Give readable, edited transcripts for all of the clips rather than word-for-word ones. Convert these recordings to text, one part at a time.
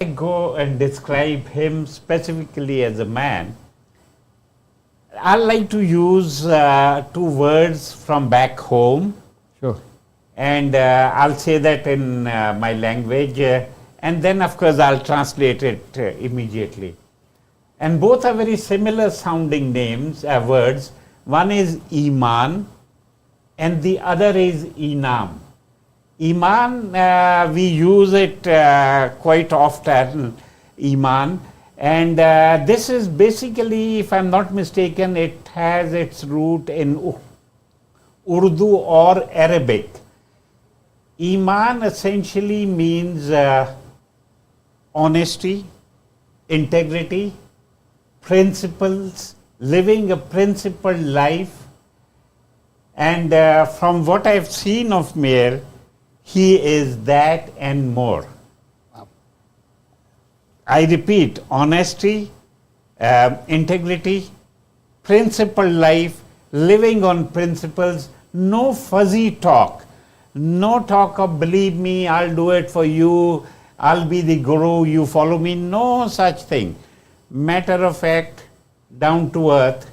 I go and describe him specifically as a man, I like to use two words from back home. Sure. And I'll say that in my language, and then of course I'll translate it immediately. And both are very similar sounding names, words. One is Iman and the other is Inam. Iman, we use it quite often, Iman. And this is basically, if I'm not mistaken, it has its root in Urdu or Arabic. Iman essentially means honesty, integrity, principles, living a principled life. And from what I've seen of Mayor, he is that and more. Wow. I repeat, honesty, integrity, principled life, living on principles, no fuzzy talk. No talk of believe me, I'll do it for you, I'll be the guru, you follow me. No such thing. Matter of fact, down to earth.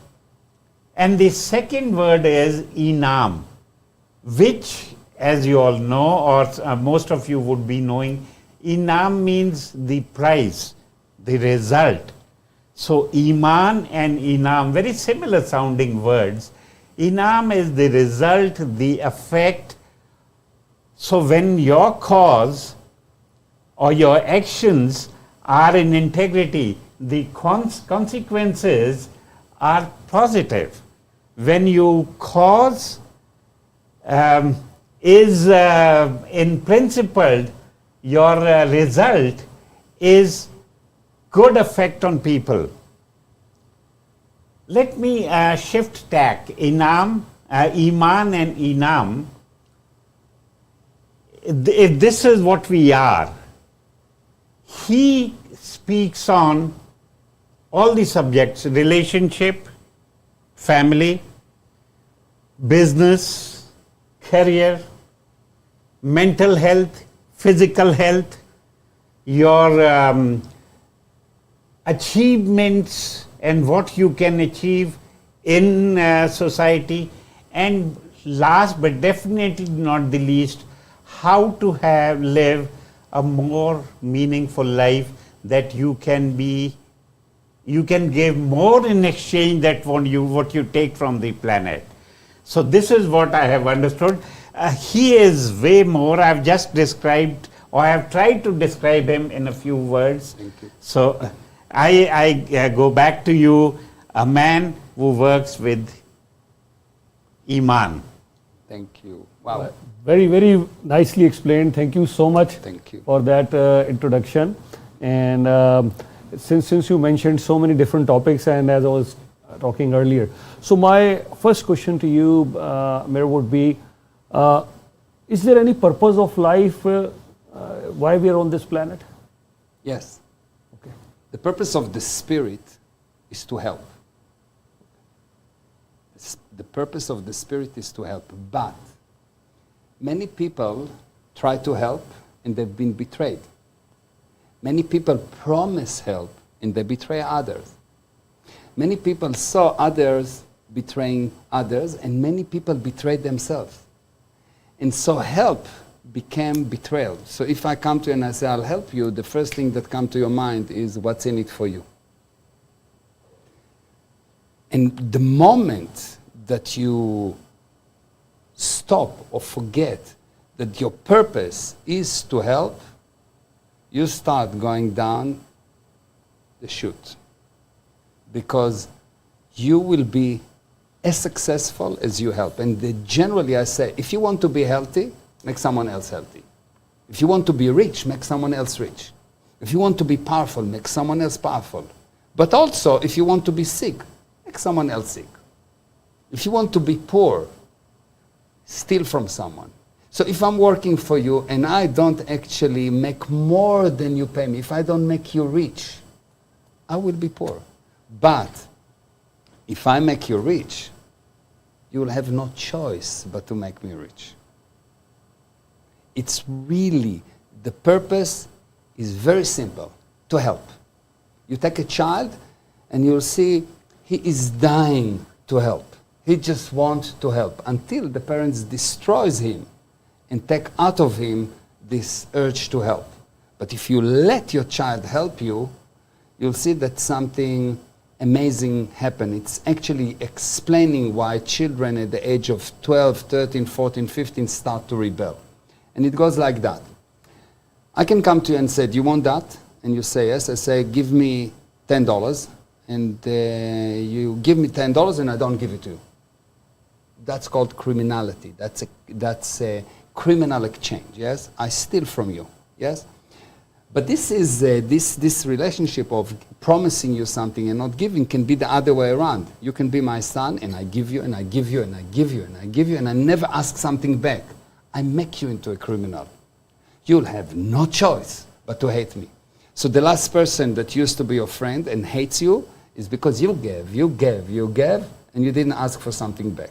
And the second word is Inam, which, as you all know, or most of you would be knowing, Inam means the prize, the result. So Iman and Inam, very similar sounding words. Inam is the result, the effect. So when your cause or your actions are in integrity, the consequences are positive. When you cause is in principle, your result is good effect on people. Let me shift tack. Iman and Inam. If this is what we are, he speaks on all the subjects: relationship, family, business, career, mental health, physical health, your achievements and what you can achieve in society, and last but definitely not the least, how to live a more meaningful life, that you can give more in exchange than what you take from the planet. So this is what I have understood. He is way more. I've just described, or I have tried to describe him in a few words. Thank you. So I go back to you, a man who works with Iman. Thank you. Wow. Very, very nicely explained. Thank you so much. Thank you for that introduction. And since you mentioned so many different topics, and as I was talking earlier, so my first question to you, Mayor, would be: is there any purpose of life? Why we are on this planet? Yes. Okay. The purpose of the Spirit is to help. The purpose of the Spirit is to help, but many people try to help and they've been betrayed. Many people promise help and they betray others. Many people saw others betraying others, and many people betrayed themselves. And so help became betrayal. So if I come to you and I say, I'll help you, the first thing that comes to your mind is, what's in it for you? And the moment that you stop or forget that your purpose is to help, you start going down the chute. Because you will be as successful as you help. And generally I say, if you want to be healthy, make someone else healthy. If you want to be rich, make someone else rich. If you want to be powerful, make someone else powerful. But also, if you want to be sick, make someone else sick. If you want to be poor, steal from someone. So if I'm working for you and I don't actually make more than you pay me, if I don't make you rich, I will be poor. But if I make you rich, you will have no choice but to make me rich. It's really, the purpose is very simple. to help. You take a child and you'll see he is dying to help. He just wants to help until the parents destroys him and take out of him this urge to help. But if you let your child help you, you'll see that something amazing happen. It's actually explaining why children at the age of 12, 13, 14, 15 start to rebel. And it goes like that. I can come to you and say, do you want that? And you say yes. I say, give me $10. And you give me $10 and I don't give it to you. That's called criminality. That's a criminal exchange, yes? I steal from you, yes? But this is this relationship of promising you something and not giving can be the other way around. You can be my son and I give you and I give you and I give you and I give you and I never ask something back. I make you into a criminal. You'll have no choice but to hate me. So the last person that used to be your friend and hates you is because you gave, and you didn't ask for something back.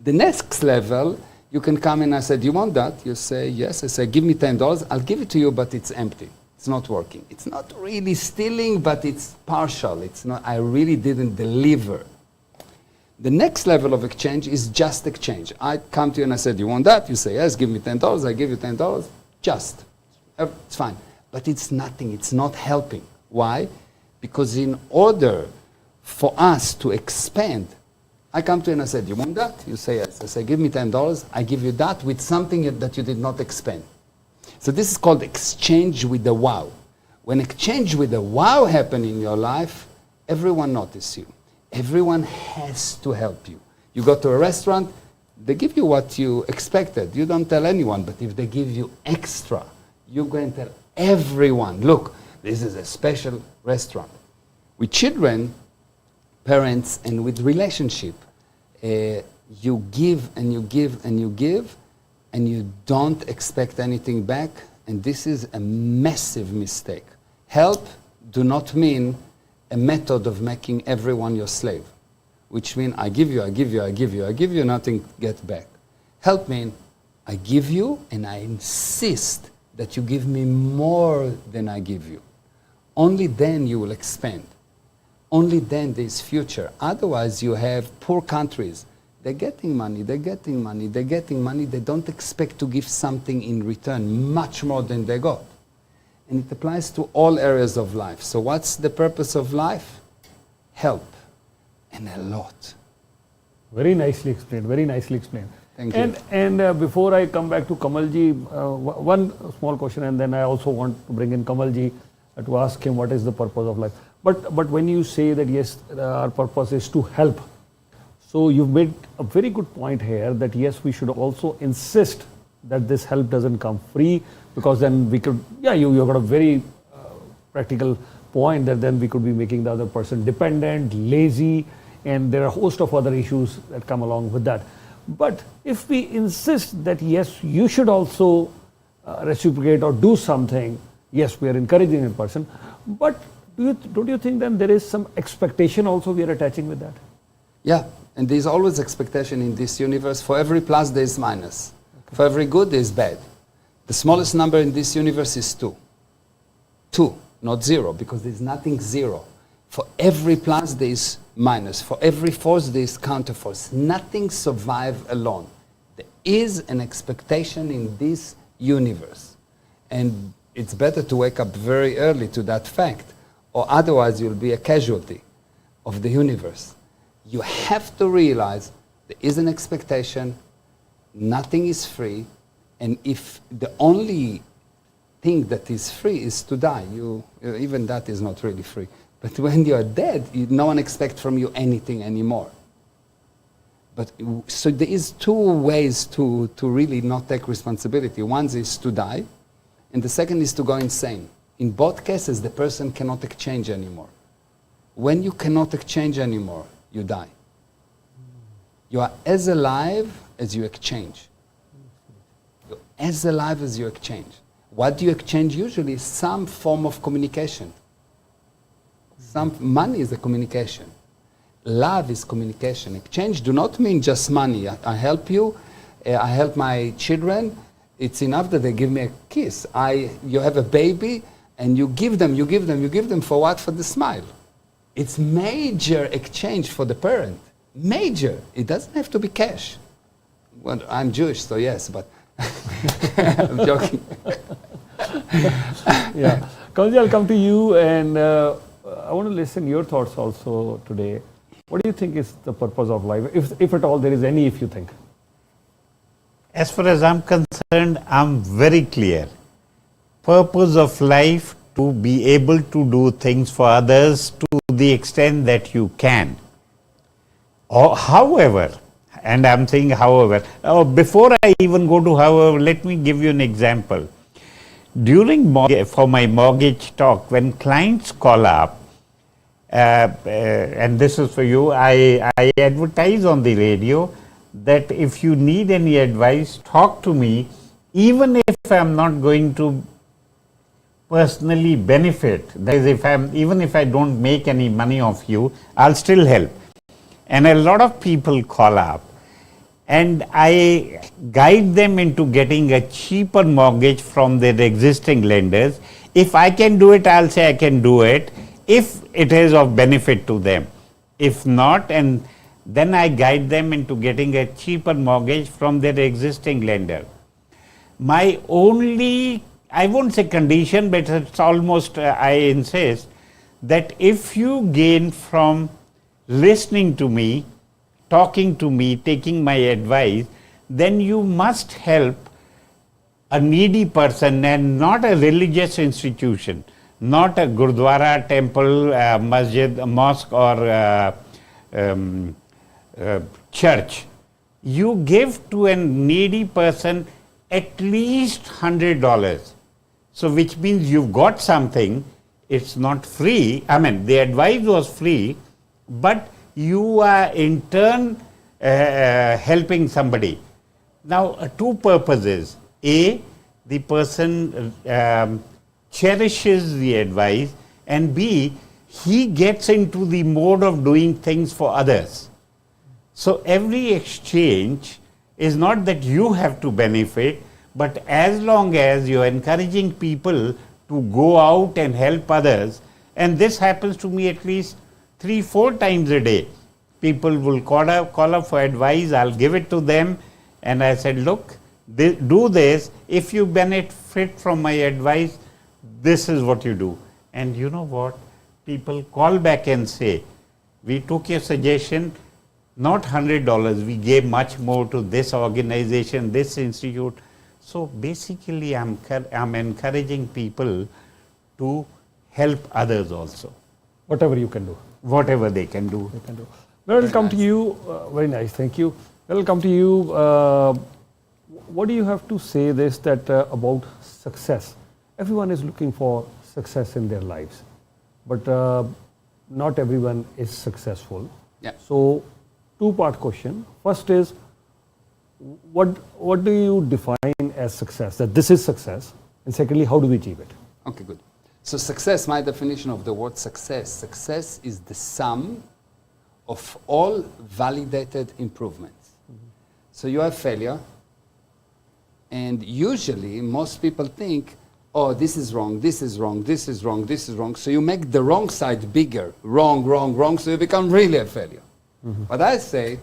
The next level, you can come in and I say, do you want that? You say, yes. I say, give me $10. I'll give it to you, but it's empty. It's not working. It's not really stealing, but it's partial. It's not, I really didn't deliver. The next level of exchange is just exchange. I come to you and I said, do you want that? You say, yes, give me $10. I give you $10. Just. It's fine. But it's nothing. It's not helping. Why? Because in order for us to expand, I come to you and I said, you want that? You say yes. I say, give me $10. I give you that with something that you did not expend. So this is called exchange with the wow. When exchange with the wow happen in your life, everyone notices you. Everyone has to help you. You go to a restaurant, they give you what you expected. You don't tell anyone, but if they give you extra, you go and tell everyone, look, this is a special restaurant. With children, parents, and with relationship, you give and you give and you give, and you don't expect anything back, and this is a massive mistake. Help do not mean a method of making everyone your slave, which means I give you, I give you, I give you, I give you, nothing get back. Help means I give you and I insist that you give me more than I give you. Only then you will expand. Only then there is future. Otherwise you have poor countries. They're getting money, they're getting money, they're getting money. They don't expect to give something in return, much more than they got. And it applies to all areas of life. So what's the purpose of life? Help. And a lot. Very nicely explained, very nicely explained. Thank you. And before I come back to Kamalji, one small question, and then I also want to bring in Kamalji to ask him what is the purpose of life. But when you say that yes, our purpose is to help, so you've made a very good point here that yes, we should also insist that this help doesn't come free, because then we could, yeah, you got a very practical point that then we could be making the other person dependent, lazy, and there are a host of other issues that come along with that. But if we insist that yes, you should also reciprocate or do something, yes, we are encouraging a person, but don't you think then there is some expectation also we are attaching with that? Yeah, and there's always expectation in this universe. For every plus, there's minus. Okay. For every good, there's bad. The smallest number in this universe is 2. 2, not 0, because there's nothing 0. For every plus, there is minus. For every force, there is counterforce. Nothing survives alone. There is an expectation in this universe. And it's better to wake up very early to that fact, or otherwise you'll be a casualty of the universe. You have to realize there is an expectation, nothing is free, and if the only thing that is free is to die, even that is not really free. But when you're dead, no one expects from you anything anymore. But so there is 2 ways to really not take responsibility. One is to die, and the second is to go insane. In both cases, the person cannot exchange anymore. When you cannot exchange anymore, you die. You are as alive as you exchange. You're as alive as you exchange. What do you exchange usually? Some form of communication. Money is a communication. Love is communication. Exchange do not mean just money. I help you, I help my children. It's enough that they give me a kiss. You have a baby, and you give them, you give them, you give them for what? For the smile. It's major exchange for the parent. Major. It doesn't have to be cash. Well, I'm Jewish, so yes, but I'm joking. Yeah. Kanji, I'll come to you, and I want to listen your thoughts also today. What do you think is the purpose of life, if at all there is any, if you think? As far as I'm concerned, I'm very clear. Purpose of life to be able to do things for others to the extent that you can. Or, however, and I'm saying however, before I even go to however, let me give you an example. During for my mortgage talk, when clients call up, and this is for you, I advertise on the radio that if you need any advice, talk to me, even if I'm not going to personally benefit. That is, even if I don't make any money off you, I'll still help. And a lot of people call up, and I guide them into getting a cheaper mortgage from their existing lenders. If I can do it, I'll say I can do it, if it is of benefit to them. If not, and then I guide them into getting a cheaper mortgage from their existing lender. My only, I won't say condition, but it's almost, I insist, that if you gain from listening to me, talking to me, taking my advice, then you must help a needy person and not a religious institution, not a gurdwara, temple, masjid, mosque, or church. You give to a needy person at least $100. So which means you've got something. It's not free. I mean, the advice was free, but you are in turn helping somebody. Now, two purposes. A, the person cherishes the advice, and B, he gets into the mode of doing things for others. So every exchange is not that you have to benefit, but as long as you're encouraging people to go out and help others, and this happens to me at least 3-4 times a day. People will call up for advice, I'll give it to them, and I said, look, do this. If you benefit from my advice, this is what you do. And you know what? People call back and say, we took your suggestion, not $100, we gave much more to this organization, this institute. So basically, I'm encouraging people to help others also. Whatever you can do. Whatever they can do. They can do. Well, come to you. Very nice, thank you. Well, come to you. What do you have to say this that about success? Everyone is looking for success in their lives, but not everyone is successful. Yeah. So, two-part question. First is, what do you define as success? That this is success, and secondly, how do we achieve it? Okay, good. So success, my definition of the word success is the sum of all validated improvements. Mm-hmm. So you have failure, and usually most people think, oh, this is wrong, this is wrong, this is wrong, this is wrong. So you make the wrong side bigger, wrong, so you become really a failure. Mm-hmm. But I say,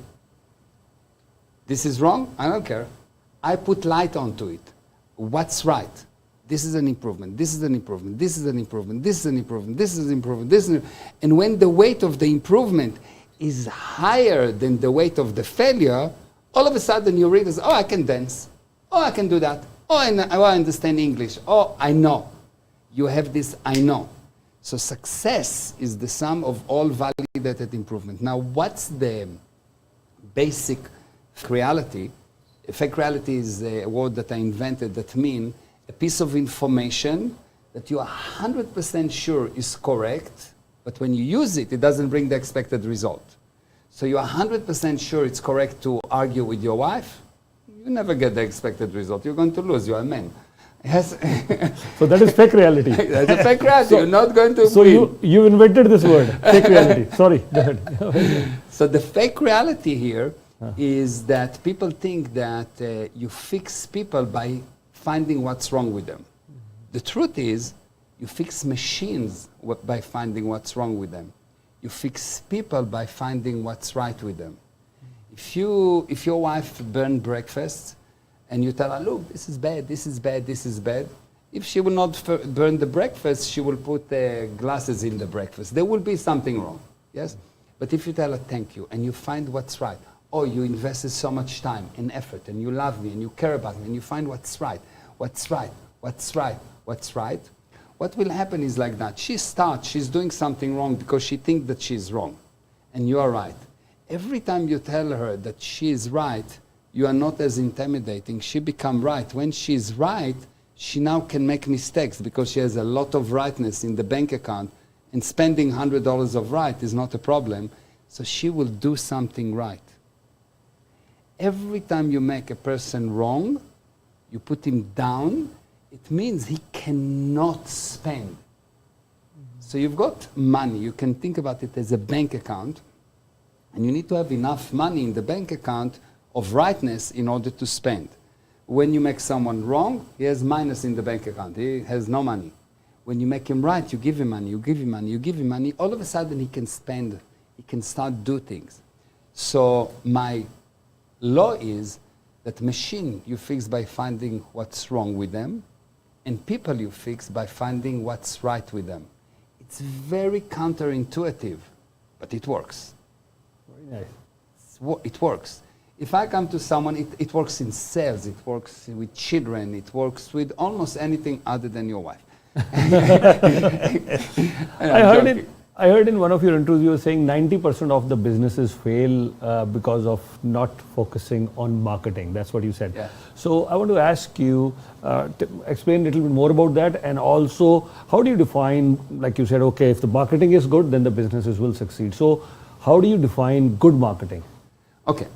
this is wrong, I don't care. I put light onto it. What's right? This is an improvement, this is an improvement, this is an improvement, this is an improvement, this is an improvement, this is an improvement. And when the weight of the improvement is higher than the weight of the failure, all of a sudden you realize, oh, I can dance. Oh, I can do that. Oh, I understand English. Oh, I know. You have this I know. So success is the sum of all validated improvement. Now, what's the basic reality? Fake reality is a word that I invented that means a piece of information that you are 100% sure is correct, but when you use it, it doesn't bring the expected result. So you're 100% sure it's correct to argue with your wife, you never get the expected result. You're going to lose. You are a man. Yes. So that is fake reality. That's a fake reality. So, you're not going to so win. you invented this word, fake reality. Sorry, go ahead. So the fake reality here is that people think that you fix people by finding what's wrong with them. The truth is, You fix machines by finding what's wrong with them. You fix people by finding what's right with them. If your wife burned breakfast and you tell her, look, this is bad, this is bad, this is bad, if she will not burn the breakfast, she will put glasses in the breakfast. There will be something wrong, yes? But if you tell her thank you and you find what's right, oh, you invested so much time and effort and you love me and you care about me and you find what's right, what's right, what's right, what's right, what will happen is like that. She's doing something wrong because she thinks that she's wrong and you are right. Every time you tell her that she is right, you are not as intimidating. She becomes right. When she's right, she now can make mistakes because she has a lot of rightness in the bank account, and spending $100 of right is not a problem, so she will do something right. Every time you make a person wrong, you put him down, it means he cannot spend. So you've got money, you can think about it as a bank account, and you need to have enough money in the bank account of rightness in order to spend. When you make someone wrong, he has minus in the bank account. He has no money. When you make him right, you give him money, you give him money, you give him money. All of a sudden, he can spend. He can start do things. So my law is that machine you fix by finding what's wrong with them, and people you fix by finding what's right with them. It's very counterintuitive, but it works. Very nice. It works. If I come to someone, it works in sales, it works with children, it works with almost anything other than your wife. I heard in one of your interviews you were saying 90% of the businesses fail because of not focusing on marketing. That's what you said. Yeah. So I want to ask you to explain a little bit more about that, and also how do you define, like you said, okay, if the marketing is good, then the businesses will succeed. So how do you define good marketing? Okay.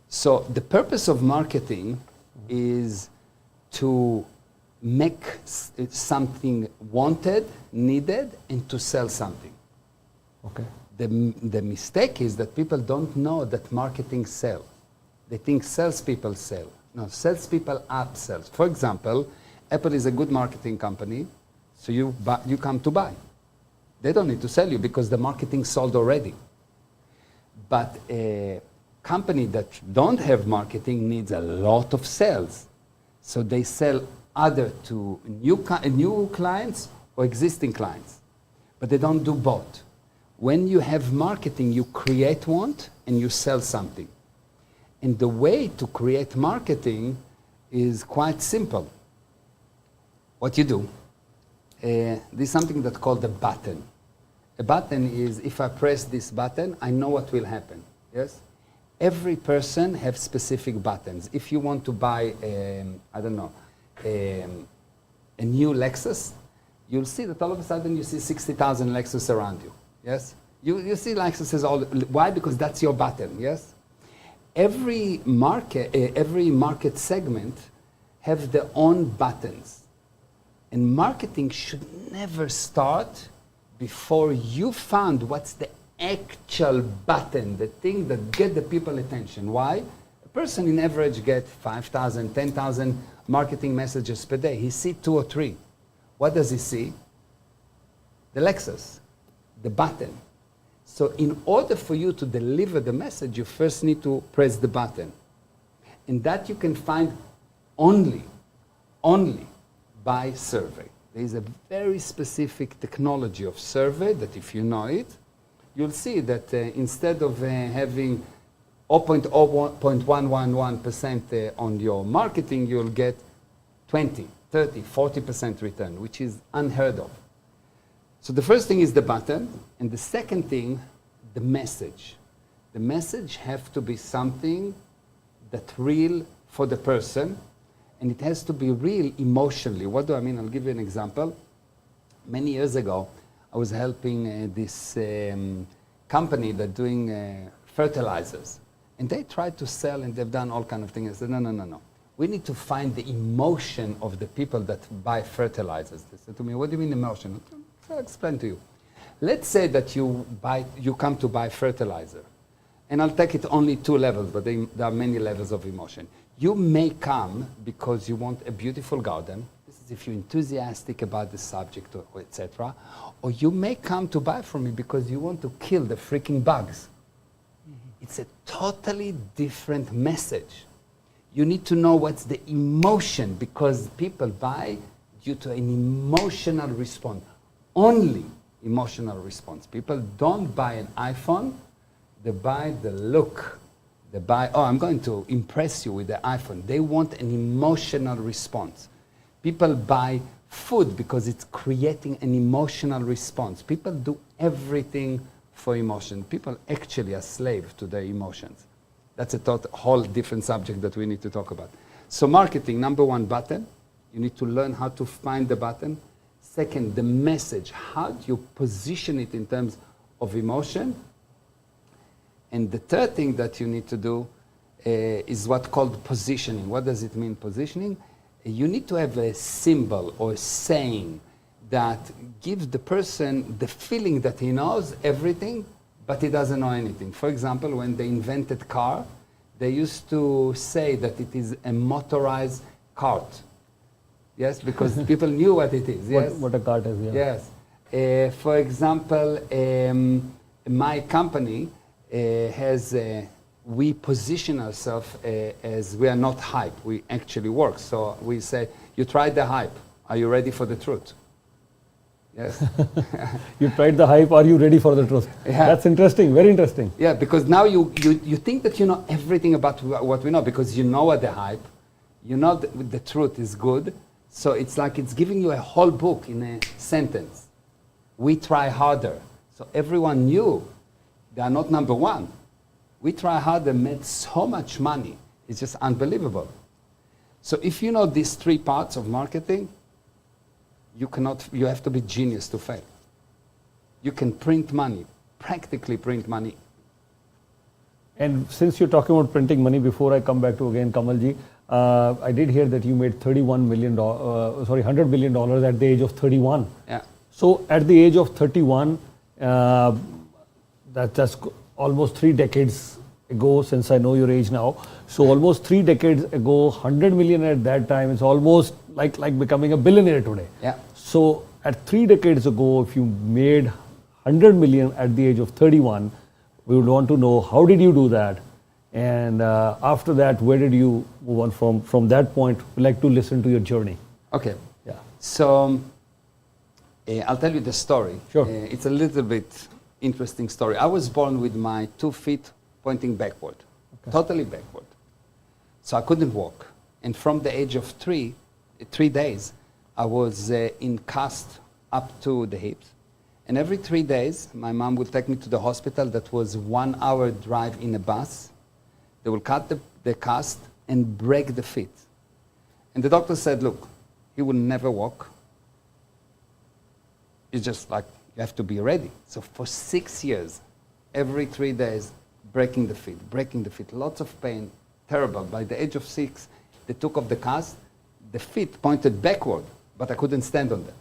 So the purpose of marketing is to make something wanted, needed, and to sell something. Okay. The mistake is that people don't know that marketing sells. They think salespeople sell. No, salespeople upsells. For example, Apple is a good marketing company, so you come to buy. They don't need to sell you because the marketing sold already. But a company that don't have marketing needs a lot of sales. So they sell either to new clients or existing clients. But they don't do both. When you have marketing, you create want and you sell something. And the way to create marketing is quite simple. What you do, this is something that's called a button. A button is, if I press this button, I know what will happen. Yes? Every person has specific buttons. If you want to buy, I don't know, a new Lexus, you'll see that all of a sudden you see 60,000 Lexus around you. Yes? You see Lexuses all. Why? Because that's your button. Yes? Every market segment have their own buttons. And marketing should never start before you found what's the actual button, the thing that get the people attention. Why? A person in average get 5,000, 10,000 marketing messages per day. He sees 2 or 3. What does he see? The Lexus, the button. So in order for you to deliver the message, you first need to press the button. And that you can find only by survey. There is a very specific technology of survey that if you know it, you'll see that instead of having 0.111% on your marketing, you'll get 20, 30, 40% return, which is unheard of. So the first thing is the button, and the second thing, the message. The message has to be something that's real for the person, and it has to be real emotionally. What do I mean? I'll give you an example. Many years ago, I was helping this company that doing fertilizers. And they tried to sell, and they've done all kind of things. I said, no. We need to find the emotion of the people that buy fertilizers. They said to me, what do you mean emotion? I'll explain to you. Let's say that you come to buy fertilizer. And I'll take it only 2 levels, but there are many levels of emotion. You may come because you want a beautiful garden. This is as if you're enthusiastic about the subject, or etc. Or you may come to buy from me because you want to kill the freaking bugs. It's a totally different message. You need to know what's the emotion, because people buy due to an emotional response. Only emotional response. People don't buy an iPhone, they buy the look. They buy, oh, I'm going to impress you with the iPhone. They want an emotional response. People buy food because it's creating an emotional response. People do everything for emotion. People actually are slave to their emotions. That's a whole different subject that we need to talk about. So marketing, number one, button. You need to learn how to find the button. Second, the message. How do you position it in terms of emotion? And the third thing that you need to do is what's called positioning. What does it mean, positioning? You need to have a symbol or a saying that gives the person the feeling that he knows everything, but he doesn't know anything. For example, when they invented car, they used to say that it is a motorized cart. Yes, because people knew what it is. Yes? What a cart is, yeah. Yes. For example, my company we position ourselves as we are not hype. We actually work. So we say, you tried the hype. Are you ready for the truth? Yes. You tried the hype. Are you ready for the truth? Yeah. That's interesting. Very interesting. Yeah, because now you think that you know everything about what we know, because you know what the hype, you know the truth is good. So it's like it's giving you a whole book in a sentence. We try harder. So everyone knew they are not number one. We try harder, made so much money. It's just unbelievable. So if you know these three parts of marketing, you have to be genius to fail. You can print money, practically print money. And since you're talking about printing money, before I come back to again Kamalji, I did hear that you made $100 million at the age of 31. Yeah. So at the age of 31, that's almost 3 decades ago, since I know your age now. So almost 3 decades ago, 100 million at that time is almost like becoming a billionaire today. Yeah. So at 3 decades ago, if you made 100 million at the age of 31, we would want to know, how did you do that? And after that, where did you move on from that point? We'd like to listen to your journey. Okay. Yeah. So I'll tell you the story. Sure. It's a little bit interesting story. I was born with my 2 feet pointing backward, totally backward. So I couldn't walk. And from the age of 3 days, I was in cast up to the hips. And every 3 days, my mom would take me to the hospital. That was 1 hour drive in a bus. They will cut the cast and break the feet. And the doctor said, look, he will never walk. It's just like, you have to be ready. So for 6 years, every 3 days, breaking the feet, lots of pain, terrible. By the age of 6, they took off the cast, the feet pointed backward, but I couldn't stand on them.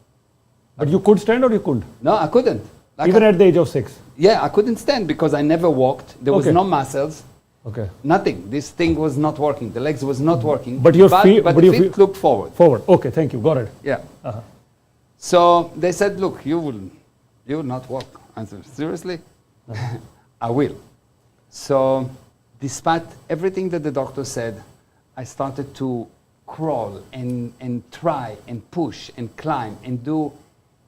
But you could stand or you couldn't? No, I couldn't. Even at the age of 6? Yeah, I couldn't stand because I never walked. There was no muscles. Okay. Nothing. This thing was not working. The legs was not working. But the feet looked forward. Forward. Okay, thank you. Got it. Yeah. So they said, look, you will not walk. I said, seriously? I will. So despite everything that the doctor said, I started to crawl and try and push and climb and do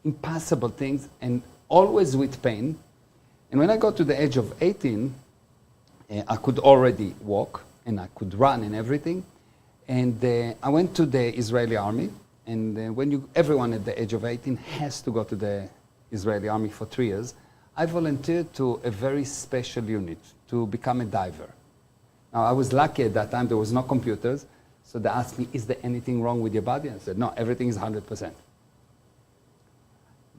impossible things, and always with pain. And when I got to the age of 18, I could already walk and I could run and everything. And I went to the Israeli army. And everyone at the age of 18 has to go to the Israeli army for 3 years. I volunteered to a very special unit to become a diver. Now, I was lucky at that time. There was no computers. So they asked me, is there anything wrong with your body? I said, no, everything is 100%.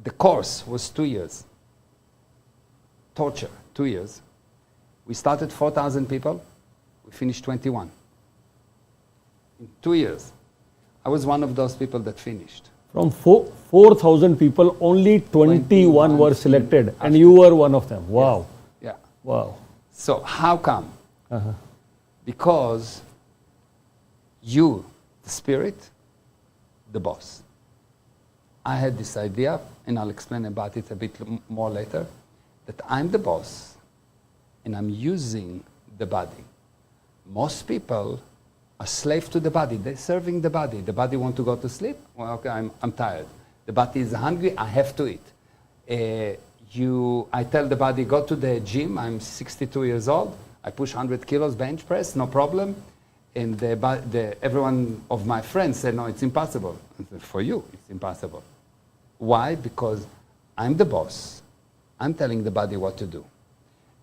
The course was 2 years. Torture, 2 years. We started 4,000 people. We finished 21. In 2 years. I was one of those people that finished. From 4,000 people, only 21 were selected, and you were one of them. Wow. Yes. Yeah. Wow. So how come? Because you, the spirit, the boss. I had this idea, and I'll explain about it a bit more later, that I'm the boss, and I'm using the body. Most people are slave to the body. They're serving the body. The body want to go to sleep? Well, okay, I'm tired. The body is hungry, I have to eat. I tell the body, go to the gym, I'm 62 years old, I push 100 kilos bench press, no problem. And every one of my friends said, no, it's impossible. I said, for you, it's impossible. Why? Because I'm the boss. I'm telling the body what to do.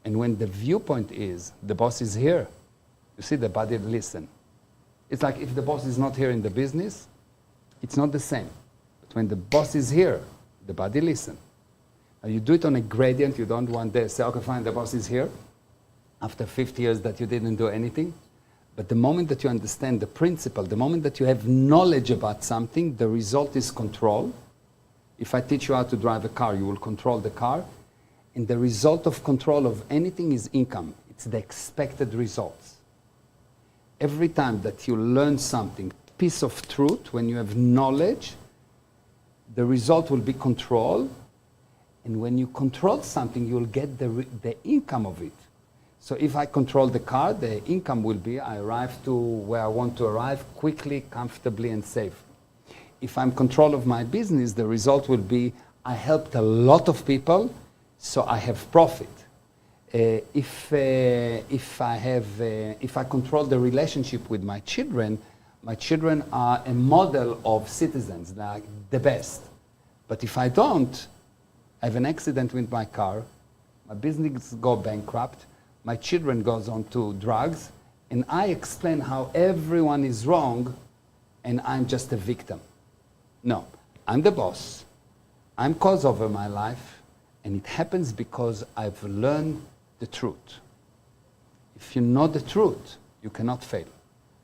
And when the viewpoint is, the boss is here, you see the body listen. It's like if the boss is not here in the business, it's not the same. But when the boss is here, the body listen. Now you do it on a gradient, you don't want to say, okay, fine, the boss is here. After 50 years that you didn't do anything. But the moment that you understand the principle, the moment that you have knowledge about something, the result is control. If I teach you how to drive a car, you will control the car. And the result of control of anything is income. It's the expected results. Every time that you learn something, piece of truth, when you have knowledge, the result will be control. And when you control something, you'll get the income of it. So if I control the car, the income will be I arrive to where I want to arrive quickly, comfortably, and safe. If I'm control of my business, the result will be I helped a lot of people, so I have profit. If I control the relationship with my children are a model of citizens, like the best. But if I don't, I have an accident with my car, my business go bankrupt, my children goes on to drugs, and I explain how everyone is wrong, and I'm just a victim. No, I'm the boss. I'm cause over my life, and it happens because I've learned the truth. If you know the truth, you cannot fail.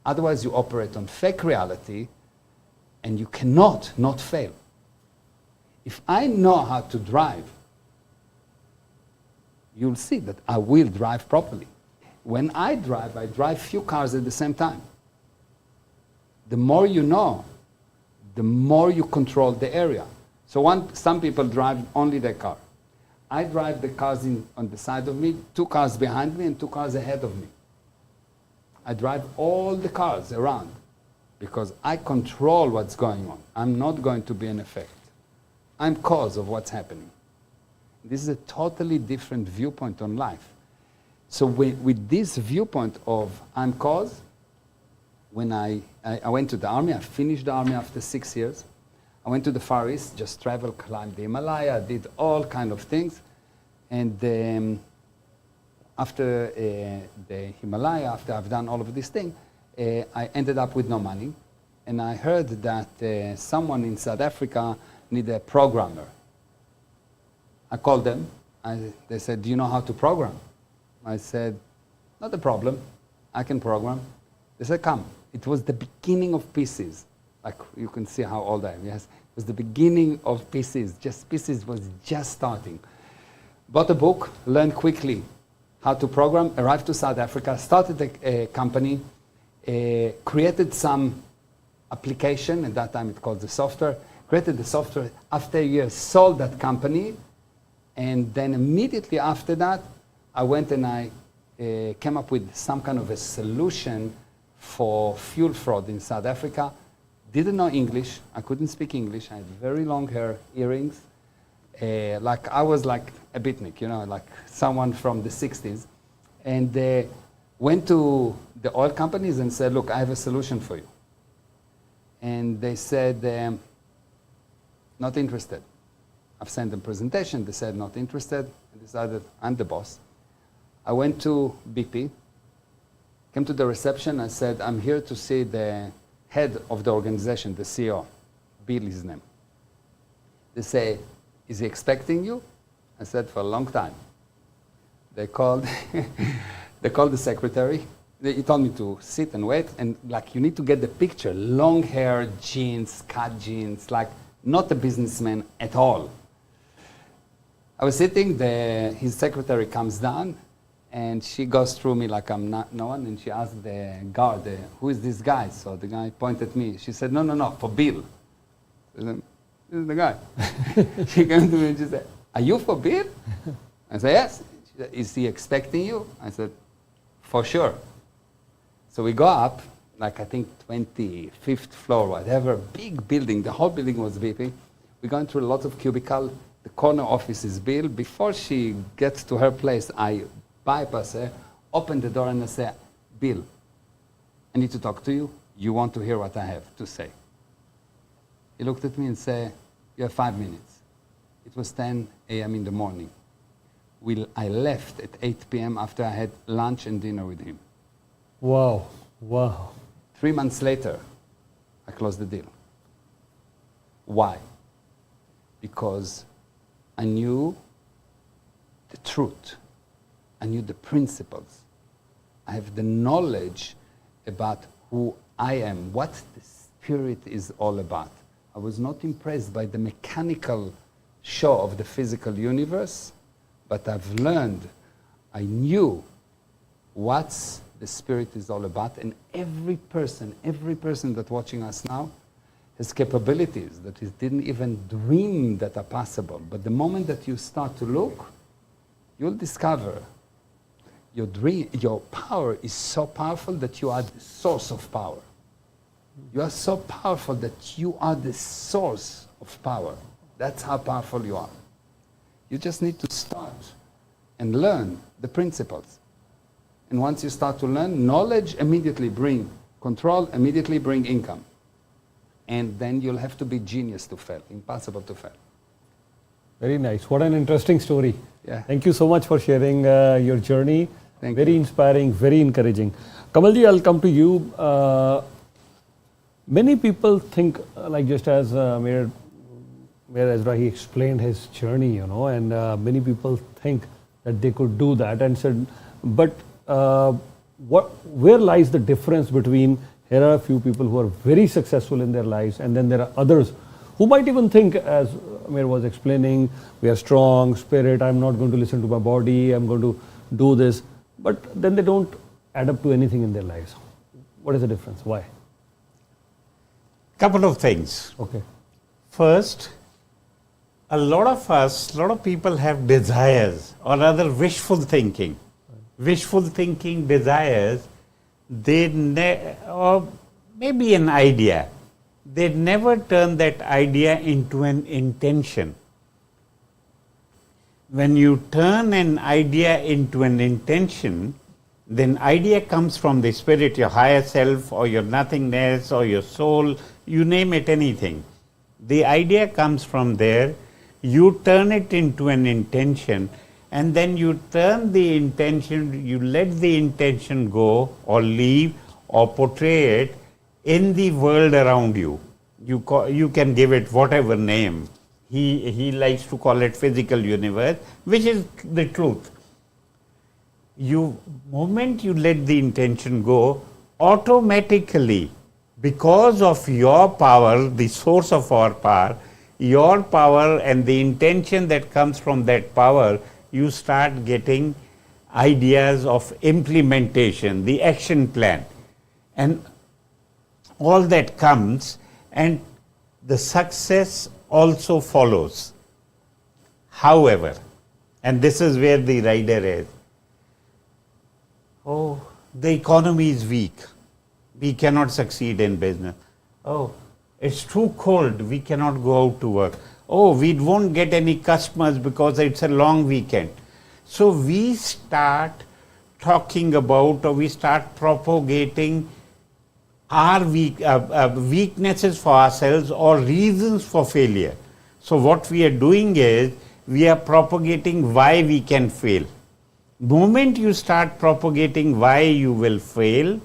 Otherwise, you operate on fake reality, and you cannot not fail. If I know how to drive, you'll see that I will drive properly. When I drive few cars at the same time. The more you know, the more you control the area. So some people drive only their car. I drive the cars on the side of me, 2 cars behind me and 2 cars ahead of me. I drive all the cars around because I control what's going on. I'm not going to be an effect. I'm cause of what's happening. This is a totally different viewpoint on life. So with this viewpoint of I'm cause, when I went to the army, I finished the army after 6 years. I went to the Far East, just traveled, climbed the Himalaya, did all kind of things. And after the Himalaya, after I've done all of these things, I ended up with no money. And I heard that someone in South Africa needed a programmer. I called them. They said, do you know how to program? I said, not a problem. I can program. They said, come. It was the beginning of pieces. Like you can see how old I am. Yes, it was the beginning of pieces. Just pieces was just starting. Bought a book, learned quickly how to program, arrived to South Africa, started a company, created some application. At that time it called the software. Created the software. After a year, sold that company. And then immediately after that, I went and I came up with some kind of a solution for fuel fraud in South Africa. Didn't know English. I couldn't speak English. I had very long hair, earrings. Like I was like a beatnik, you know, like someone from the 60s. And went to the oil companies and said, look, I have a solution for you. And they said, not interested. I've sent them presentation. They said not interested. I decided I'm the boss. I went to BP, came to the reception. I said, I'm here to see the head of the organization, the CEO. Bill is his name. They say, is he expecting you? I said, for a long time. They called, they called the secretary. He told me to sit and wait. And like, you need to get the picture. Long hair, jeans, cut jeans, like not a businessman at all. I was sitting, his secretary comes down, and she goes through me like I'm not no one, and she asked the guard, who is this guy? So the guy pointed at me. She said, no, for Bill. This is the guy. She came to me and she said, are you for bill? I said, yes. She said, is he expecting you? I said, for sure. So we go up, like I think 25th floor, whatever, big building. The whole building was beeping. We're going through a lot of cubicle. The corner office is Bill. Before she gets to her place, I bypass her, open the door, and I say, Bill, I need to talk to you. You want to hear what I have to say. He looked at me and said, you have 5 minutes. It was 10 a.m. in the morning. I left at 8 p.m. after I had lunch and dinner with him. Wow. Wow. 3 months later, I closed the deal. Why? Because I knew the truth. I knew the principles. I have the knowledge about who I am, what the spirit is all about. I was not impressed by the mechanical show of the physical universe, but I've learned, I knew what the spirit is all about, and every person that's watching us now has capabilities that he didn't even dream that are possible. But the moment that you start to look, you'll discover your power is so powerful that you are the source of power. You are so powerful that you are the source of power. That's how powerful you are. You just need to start and learn the principles. And once you start to learn, knowledge immediately bring control, immediately bring income. And then you'll have to be genius to fail, impossible to fail. Very nice. What an interesting story. Yeah. Thank you so much for sharing your journey. Thank very you. inspiring, very encouraging. Kamalji, I'll come to you. Many people think, like just as Mayor Ezra, he explained his journey, and many people think that they could do that and said, but where lies the difference between, here are a few people who are very successful in their lives, and then there are others who might even think, as Amir was explaining, we are strong, spirit, I'm not going to listen to my body, I'm going to do this, but then they don't add up to anything in their lives. What is the difference? Why? Couple of things. Okay. First, a lot of people have desires or rather wishful thinking. Wishful thinking, desires, or maybe an idea. They never turn that idea into an intention. When you turn an idea into an intention, then idea comes from the spirit, your higher self or your nothingness or your soul, you name it, anything. The idea comes from there, you turn it into an intention, and then you turn the intention, you let the intention go or leave or portray it in the world around you. You can give it whatever name. He likes to call it physical universe, which is the truth. Moment you let the intention go, automatically, because of your power, the source of our power, your power and the intention that comes from that power, you start getting ideas of implementation, the action plan. And all that comes, and the success also follows. However, and this is where the rider is, oh, the economy is weak, we cannot succeed in business. Oh, it's too cold, we cannot go out to work. Oh, we won't get any customers because it's a long weekend. So we start talking about, or we start propagating our weaknesses for ourselves or reasons for failure. So what we are doing is, we are propagating why we can fail. Moment you start propagating why you will fail,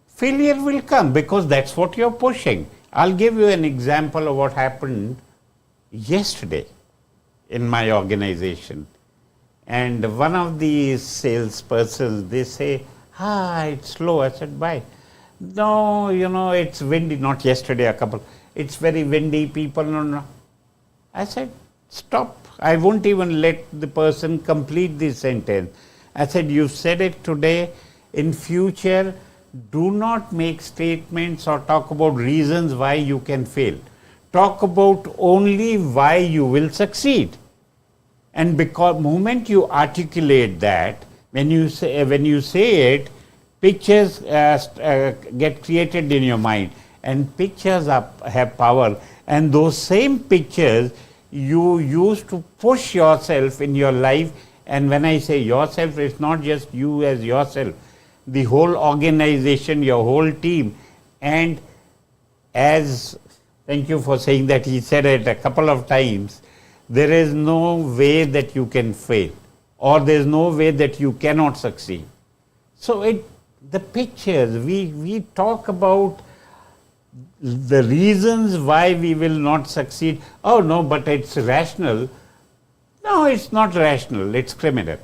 failure will come, because that's what you're pushing. I'll give you an example of what happened yesterday in my organization. And one of the salespersons, they say, it's slow. I said, why? No, it's windy. Not yesterday, it's very windy, people, no. I said, stop. I won't even let the person complete the sentence. I said, you said it today. In future, do not make statements or talk about reasons why you can fail. talk about only why you will succeed. And because moment you articulate that, when you say it, pictures get created in your mind, and pictures have power. And those same pictures you use to push yourself in your life. And when I say yourself, it's not just you as yourself, the whole organization, your whole team. And as, thank you for saying that, he said it a couple of times, there is no way that you can fail, or there is no way that you cannot succeed. So the pictures, we talk about the reasons why we will not succeed. Oh no, but it's rational. No, it's not rational, it's criminal.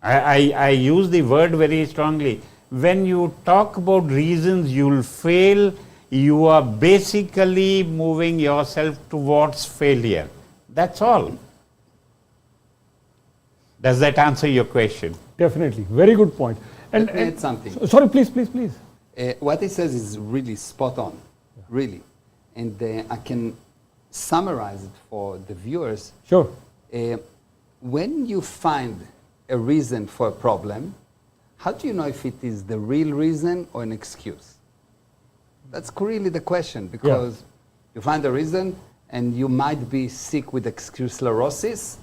I use the word very strongly. When you talk about reasons you'll fail, you are basically moving yourself towards failure. That's all. Does that answer your question? Definitely. Very good point. Let me add something. Sorry, please. What he says is really spot on, really. And I can summarize it for the viewers. Sure. When you find a reason for a problem, how do you know if it is the real reason or an excuse? That's really the question, because you find a reason and you might be sick with excuse sclerosis,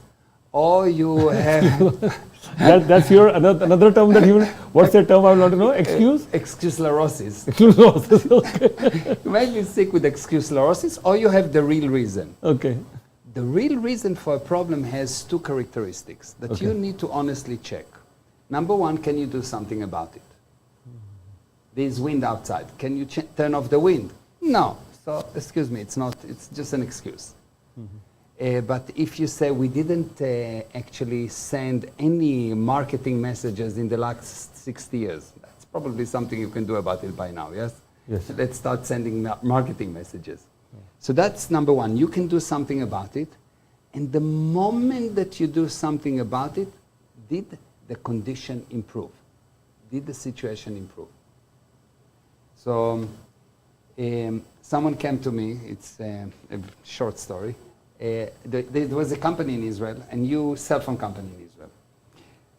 or you have... That's your another term that you... What's the term I want to know? Excuse? Excuse sclerosis. Excuse sclerosis, okay. You might be sick with excuse sclerosis, or you have the real reason. Okay. The real reason for a problem has two characteristics that you need to honestly check. Number one, can you do something about it? There's wind outside. Can you turn off the wind? No. So, excuse me, it's just an excuse. But if you say we didn't actually send any marketing messages in the last 60 years, that's probably something you can do about it by now, yes? Yes. Let's start sending marketing messages. So that's number one. You can do something about it. And the moment that you do something about it, did the condition improve? Did the situation improve? So someone came to me, it's a short story. There was a company in Israel, a new cell phone company in Israel.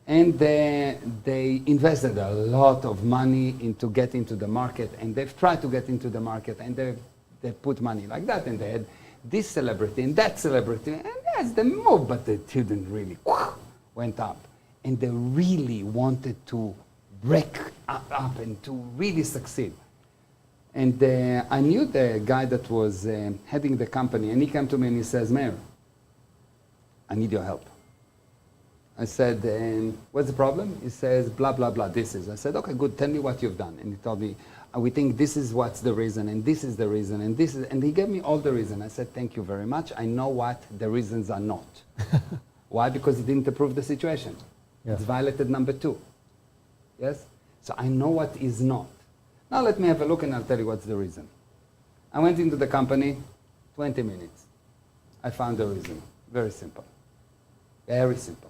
And they invested a lot of money into getting to the market, and they've tried to get into the market, and they put money like that, and they had this celebrity and that celebrity, and yes, they moved, but they didn't really went up. And they really wanted to break up and to really succeed. And I knew the guy that was heading the company, and he came to me and he says, Mayor, I need your help. I said, what's the problem? He says, blah, blah, blah, this is. I said, okay, good, tell me what you've done. And he told me, we think this is what's the reason, and this is the reason, and this is, and he gave me all the reason. I said, thank you very much. I know what the reasons are not. Why? Because it didn't improve the situation. Yeah. It's violated number 2. Yes? So I know what is not. Now let me have a look and I'll tell you what's the reason. I went into the company, 20 minutes. I found the reason. Very simple. Very simple.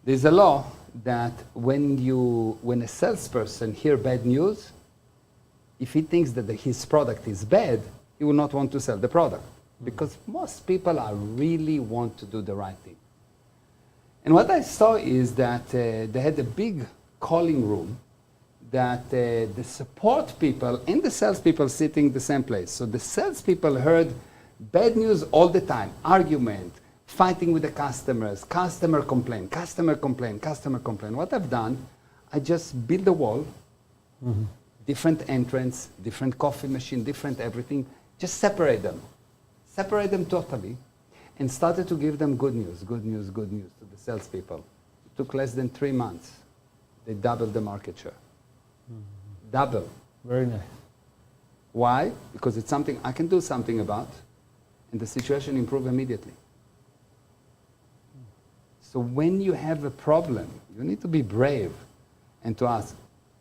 There's a law that when a salesperson hears bad news, if he thinks that his product is bad, he will not want to sell the product. Because most people are really want to do the right thing. And what I saw is that they had a big calling room that the support people and the salespeople sitting in the same place. So the salespeople heard bad news all the time, argument, fighting with the customers, customer complaint, customer complaint, customer complaint. What I've done, I just built a wall, different entrance, different coffee machine, different everything, just separate them totally, and started to give them good news to the salespeople. It took less than 3 months. They doubled the market share. Double. Very nice. Why? Because it's something I can do something about, and the situation improves immediately. So when you have a problem, you need to be brave and to ask,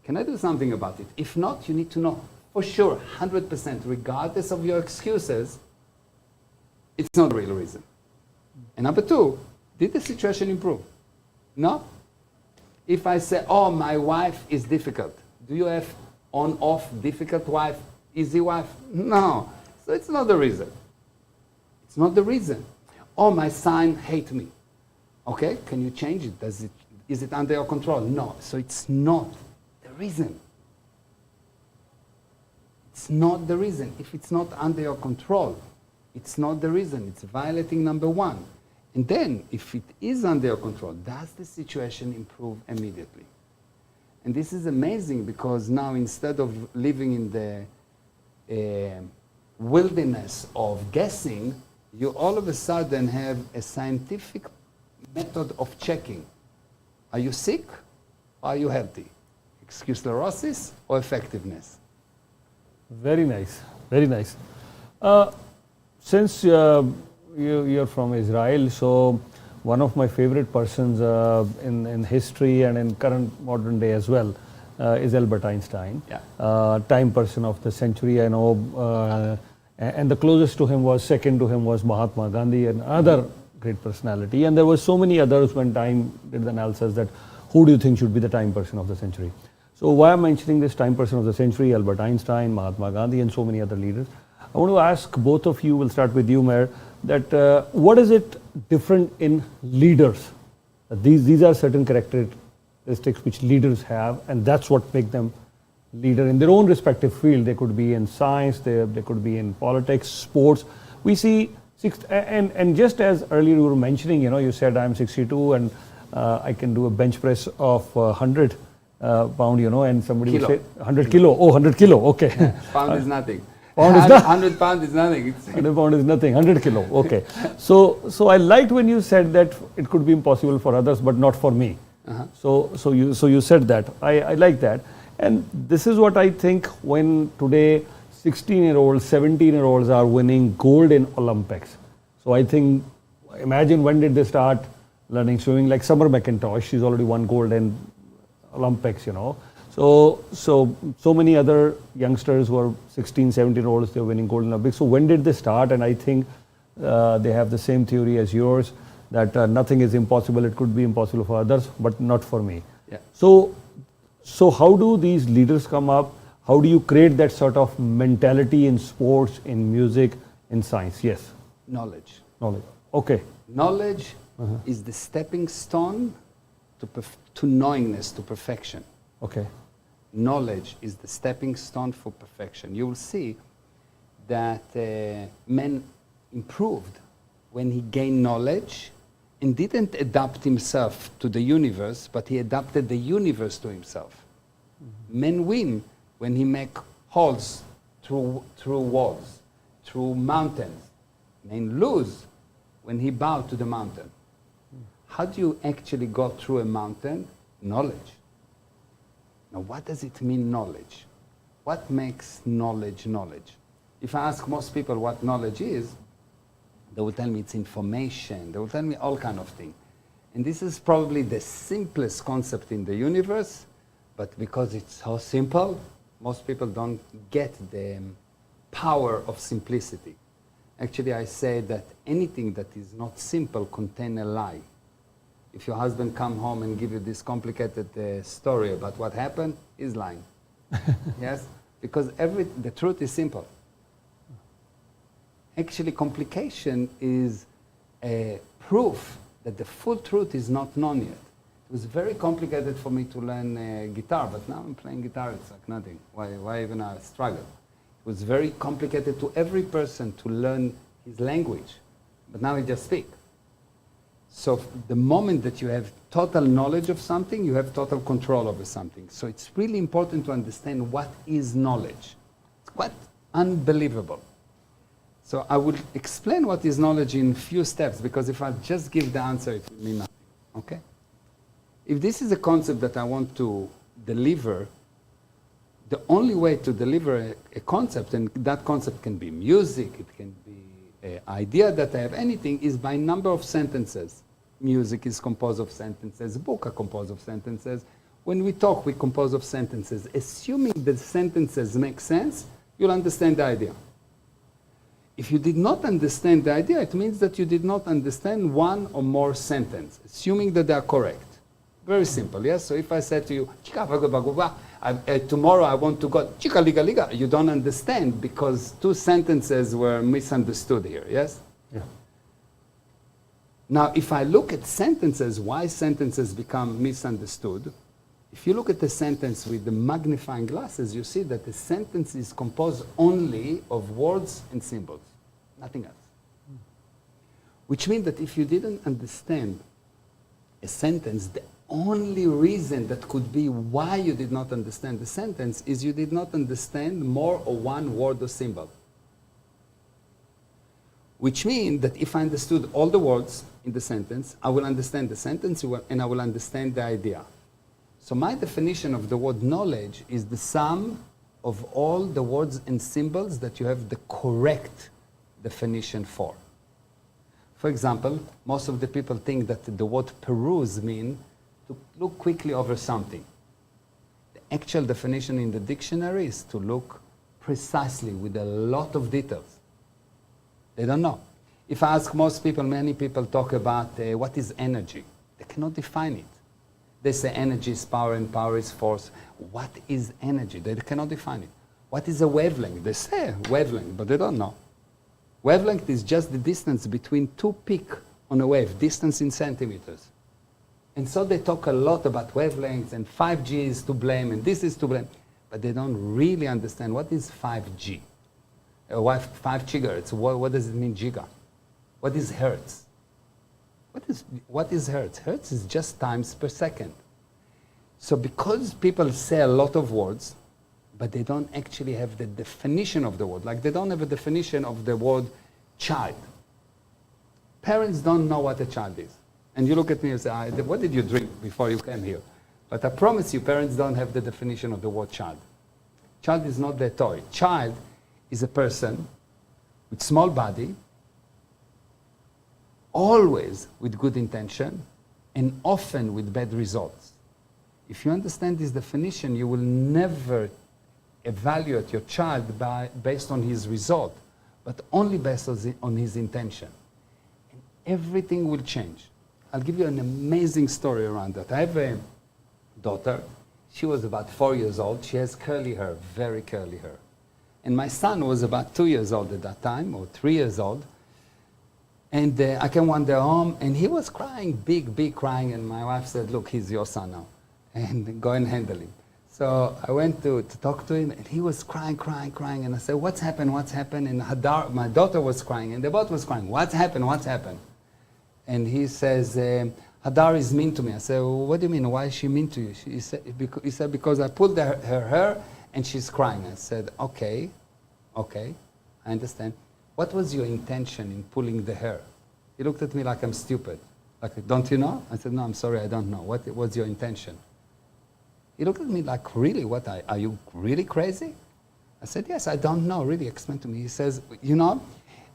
can I do something about it? If not, you need to know for sure, 100%, regardless of your excuses, it's not the real reason. And number 2, did the situation improve? No? If I say, oh, my wife is difficult, do you have on-off difficult wife, easy wife? No. So it's not the reason. It's not the reason. Oh, my son hates me. Okay, can you change it? Is it under your control? No. So it's not the reason. It's not the reason. If it's not under your control, it's not the reason. It's violating number one. And then, if it is under your control, does the situation improve immediately? And this is amazing because now instead of living in the wilderness of guessing, you all of a sudden have a scientific method of checking. Are you sick? Or are you healthy? Excuse sclerosis or effectiveness? Very nice, very nice. Since you're from Israel, so one of my favorite persons in history and in current modern day as well is Albert Einstein. Yeah. Time person of the century, I know. And the closest to him was, second to him was Mahatma Gandhi, and another great personality. And there were so many others when Time did the analysis that who do you think should be the time person of the century? So why I'm mentioning this time person of the century, Albert Einstein, Mahatma Gandhi, and so many other leaders, I want to ask both of you, we'll start with you, Mayor, that what is it different in leaders? These are certain characteristics which leaders have, and that's what makes them leader in their own respective field. They could be in science, they could be in politics, sports. We see, and just as earlier you were mentioning, you said I'm 62 and I can do a bench press of 100 pound, and somebody Kilo. would say 100 kilo. Oh, 100 kilo, okay. Yeah, pound is nothing. Pound is not- 100 pound is nothing. 100 pound is nothing, 100 kilo, okay. So I liked when you said that it could be impossible for others, but not for me. So you said that. I like that. And this is what I think when today 16-year-olds, 17-year-olds are winning gold in Olympics. So I think, imagine when did they start learning swimming, like Summer McIntosh, she's already won gold in Olympics, So many other youngsters who are 16, 17-year-olds, they're winning gold in Olympics. So when did they start? And I think they have the same theory as yours, that nothing is impossible. It could be impossible for others, but not for me. Yeah. So how do these leaders come up? How do you create that sort of mentality in sports, in music, in science? Yes. Knowledge. Knowledge. Okay. Knowledge is the stepping stone to knowingness, to perfection. Okay. Knowledge is the stepping stone for perfection. You will see that man improved when he gained knowledge and didn't adapt himself to the universe, but he adapted the universe to himself. Men win when he make holes through walls, through mountains. Men lose when he bow to the mountain. How do you actually go through a mountain? Knowledge. Now, what does it mean, knowledge? What makes knowledge knowledge? If I ask most people what knowledge is, they will tell me it's information. They will tell me all kind of things. And this is probably the simplest concept in the universe, but because it's so simple, most people don't get the power of simplicity. Actually, I say that anything that is not simple contains a lie. If your husband come home and give you this complicated story about what happened, he's lying. Yes? Because the truth is simple. Actually, complication is a proof that the full truth is not known yet. It was very complicated for me to learn guitar, but now I'm playing guitar, it's like nothing. Why even I struggle? It was very complicated to every person to learn his language, but now I just speak. So the moment that you have total knowledge of something, you have total control over something. So it's really important to understand what is knowledge. It's quite unbelievable. So I will explain what is knowledge in few steps, because if I just give the answer, it will mean nothing. Okay? If this is a concept that I want to deliver, the only way to deliver a concept, and that concept can be music, it can be an idea that I have, anything, is by number of sentences. Music is composed of sentences, books are composed of sentences. When we talk, we compose of sentences. Assuming the sentences make sense, you'll understand the idea. If you did not understand the idea, it means that you did not understand one or more sentences, assuming that they are correct. Very simple, yes? So if I said to you, I Tomorrow I want to go, chica liga liga. You don't understand because two sentences were misunderstood here, yes? Yeah. Now, if I look at sentences, why sentences become misunderstood, if you look at the sentence with the magnifying glasses, you see that the sentence is composed only of words and symbols, nothing else. Which means that if you didn't understand a sentence, the only reason that could be why you did not understand the sentence is you did not understand more or one word or symbol. Which means that if I understood all the words in the sentence, I will understand the sentence and I will understand the idea. So my definition of the word knowledge is the sum of all the words and symbols that you have the correct definition for. For example, most of the people think that the word peruse means to look quickly over something. The actual definition in the dictionary is to look precisely with a lot of details. They don't know. If I ask most people, many people talk about what is energy. They cannot define it. They say energy is power and power is force. What is energy? They cannot define it. What is a wavelength? They say wavelength, but they don't know. Wavelength is just the distance between two peaks on a wave, distance in centimeters. And so they talk a lot about wavelengths and 5G is to blame and this is to blame. But they don't really understand what is 5G. 5 gigahertz, what does it mean giga? What is hertz? What is hertz? Hertz is just times per second. So because people say a lot of words, but they don't actually have the definition of the word, like they don't have a definition of the word child. Parents don't know what a child is. And you look at me and say, what did you drink before you came here? But I promise you, parents don't have the definition of the word child. Child is not their toy. Child is a person with small body, always with good intention, and often with bad results. If you understand this definition, you will never evaluate your child based on his result, but only based on his intention. And everything will change. I'll give you an amazing story around that. I have a daughter. She was about 4 years old. She has curly hair, very curly hair. And my son was about 2 years old at that time, or 3 years old. And I came one day home, and he was crying, big crying. And my wife said, look, he's your son now, and go and handle him. So I went to talk to him, and he was crying. And I said, what's happened? And Hadar, my daughter was crying, and they both was crying. What's happened? And he says, Hadar is mean to me. I said, well, what do you mean? Why is she mean to you? He said, because I pulled her hair, and she's crying. I said, okay, I understand. What was your intention in pulling the hair? He looked at me like I'm stupid. Like, don't you know? I said, no, I'm sorry, I don't know. What was your intention? He looked at me like, really, what, are you really crazy? I said, yes, I don't know, really, explain to me. He says, you know,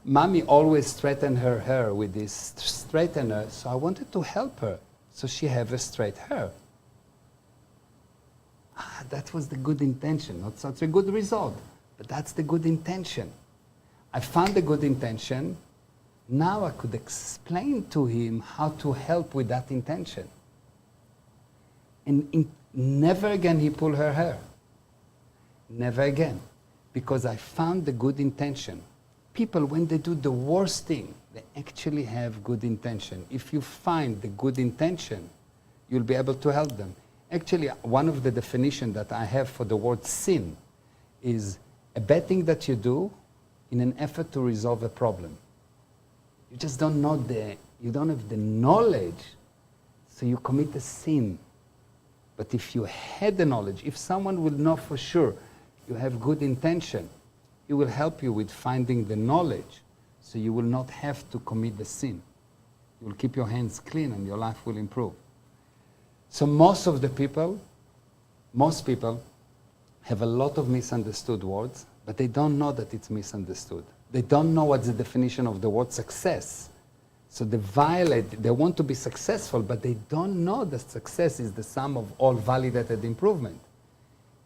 Mommy always straightened her hair with this straightener, so I wanted to help her, so she have a straight hair. That was the good intention, not such a good result, but that's the good intention. I found the good intention. Now I could explain to him how to help with that intention. And never again he pulled her hair. Never again. Because I found the good intention. People, when they do the worst thing, they actually have good intention. If you find the good intention, you'll be able to help them. Actually, one of the definitions that I have for the word sin is a bad thing that you do in an effort to resolve a problem. You just don't know you don't have the knowledge, so you commit a sin. But if you had the knowledge, if someone will know for sure you have good intention, he will help you with finding the knowledge, so you will not have to commit the sin. You will keep your hands clean and your life will improve. So most people have a lot of misunderstood words, but they don't know that it's misunderstood. They don't know what's the definition of the word success. So they want to be successful, but they don't know that success is the sum of all validated improvement.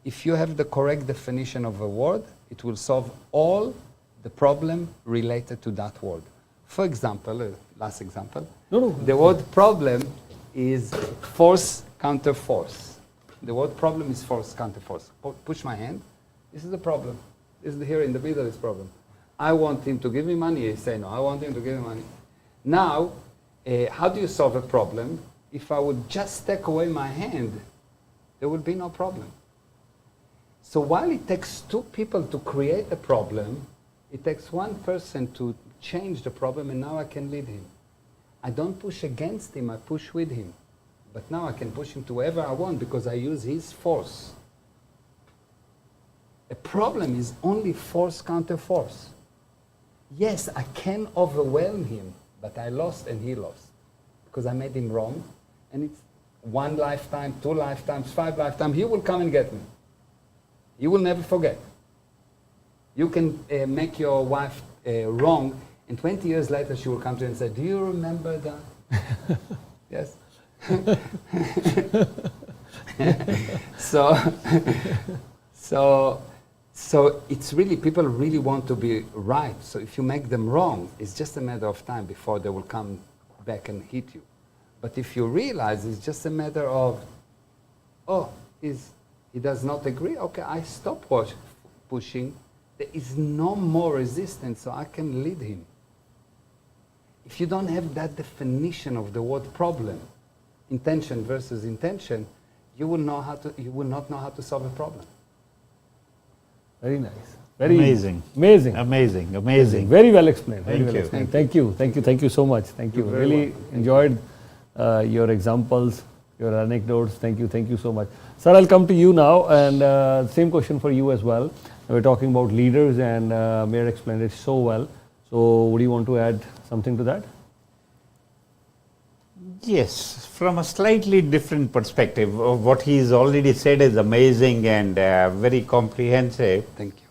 If you have the correct definition of a word, it will solve all the problem related to that word. For example, last example, the word problem is force counter force. The word problem is force, counter force. Push my hand. This is the problem. This is here in the middle is problem. I want him to give me money. He say no. I want him to give me money. Now, how do you solve a problem? If I would just take away my hand, there would be no problem. So while it takes two people to create a problem, it takes one person to change the problem, and now I can lead him. I don't push against him, I push with him. But now I can push him to wherever I want because I use his force. A problem is only force counter force. Yes, I can overwhelm him, but I lost and he lost. Because I made him wrong, and it's 1 lifetime, 2 lifetimes, 5 lifetimes, he will come and get me. You will never forget. You can make your wife wrong, and 20 years later she will come to you and say, do you remember that? Yes. So it's really, people really want to be right. So if you make them wrong, it's just a matter of time before they will come back and hit you. But if you realize it's just a matter of, oh, he does not agree, okay, I stop pushing. There is no more resistance, so I can lead him. If you don't have that definition of the word problem, intention versus intention, you will not know how to solve a problem. Very nice. Very Amazing. Amazing. Amazing. Amazing. Very well explained. Very Thank well you. explained. Thank you. Thank you. Thank you so much. Thank you. You're very Really welcome. enjoyed your examples, your anecdotes. Thank you. Thank you so much. Sir, I'll come to you now, and same question for you as well. We're talking about leaders, and Mayor explained it so well. So would you want to add something to that? Yes, from a slightly different perspective. What he's already said is amazing and very comprehensive. Thank you.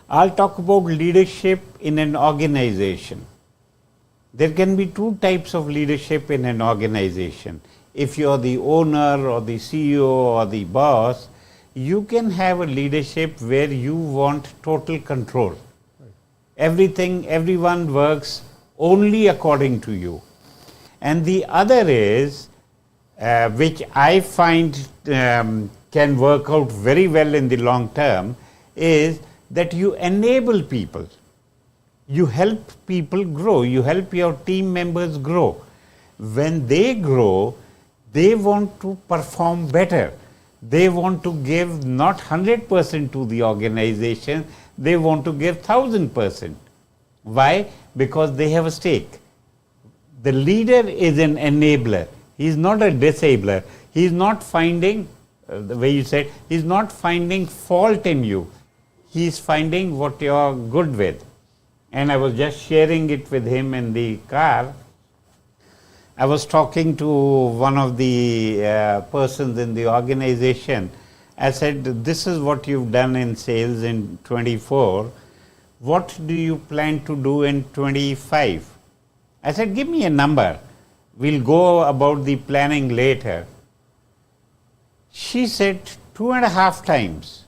I'll talk about leadership in an organization. There can be two types of leadership in an organization. If you're the owner or the CEO or the boss, you can have a leadership where you want total control. Everything, everyone works only according to you. And the other is, which I find can work out very well in the long term, is that you enable people. You help people grow. You help your team members grow. When they grow, they want to perform better. They want to give not 100% to the organization, they want to give 1000%. Why? Because they have a stake. The leader is an enabler. He is not a disabler. He is not finding, the way you said, he is not finding fault in you. He is finding what you are good with. And I was just sharing it with him in the car. I was talking to one of the persons in the organization. I said, this is what you've done in sales in 24. What do you plan to do in 25? I said, give me a number. We'll go about the planning later. She said 2.5 times.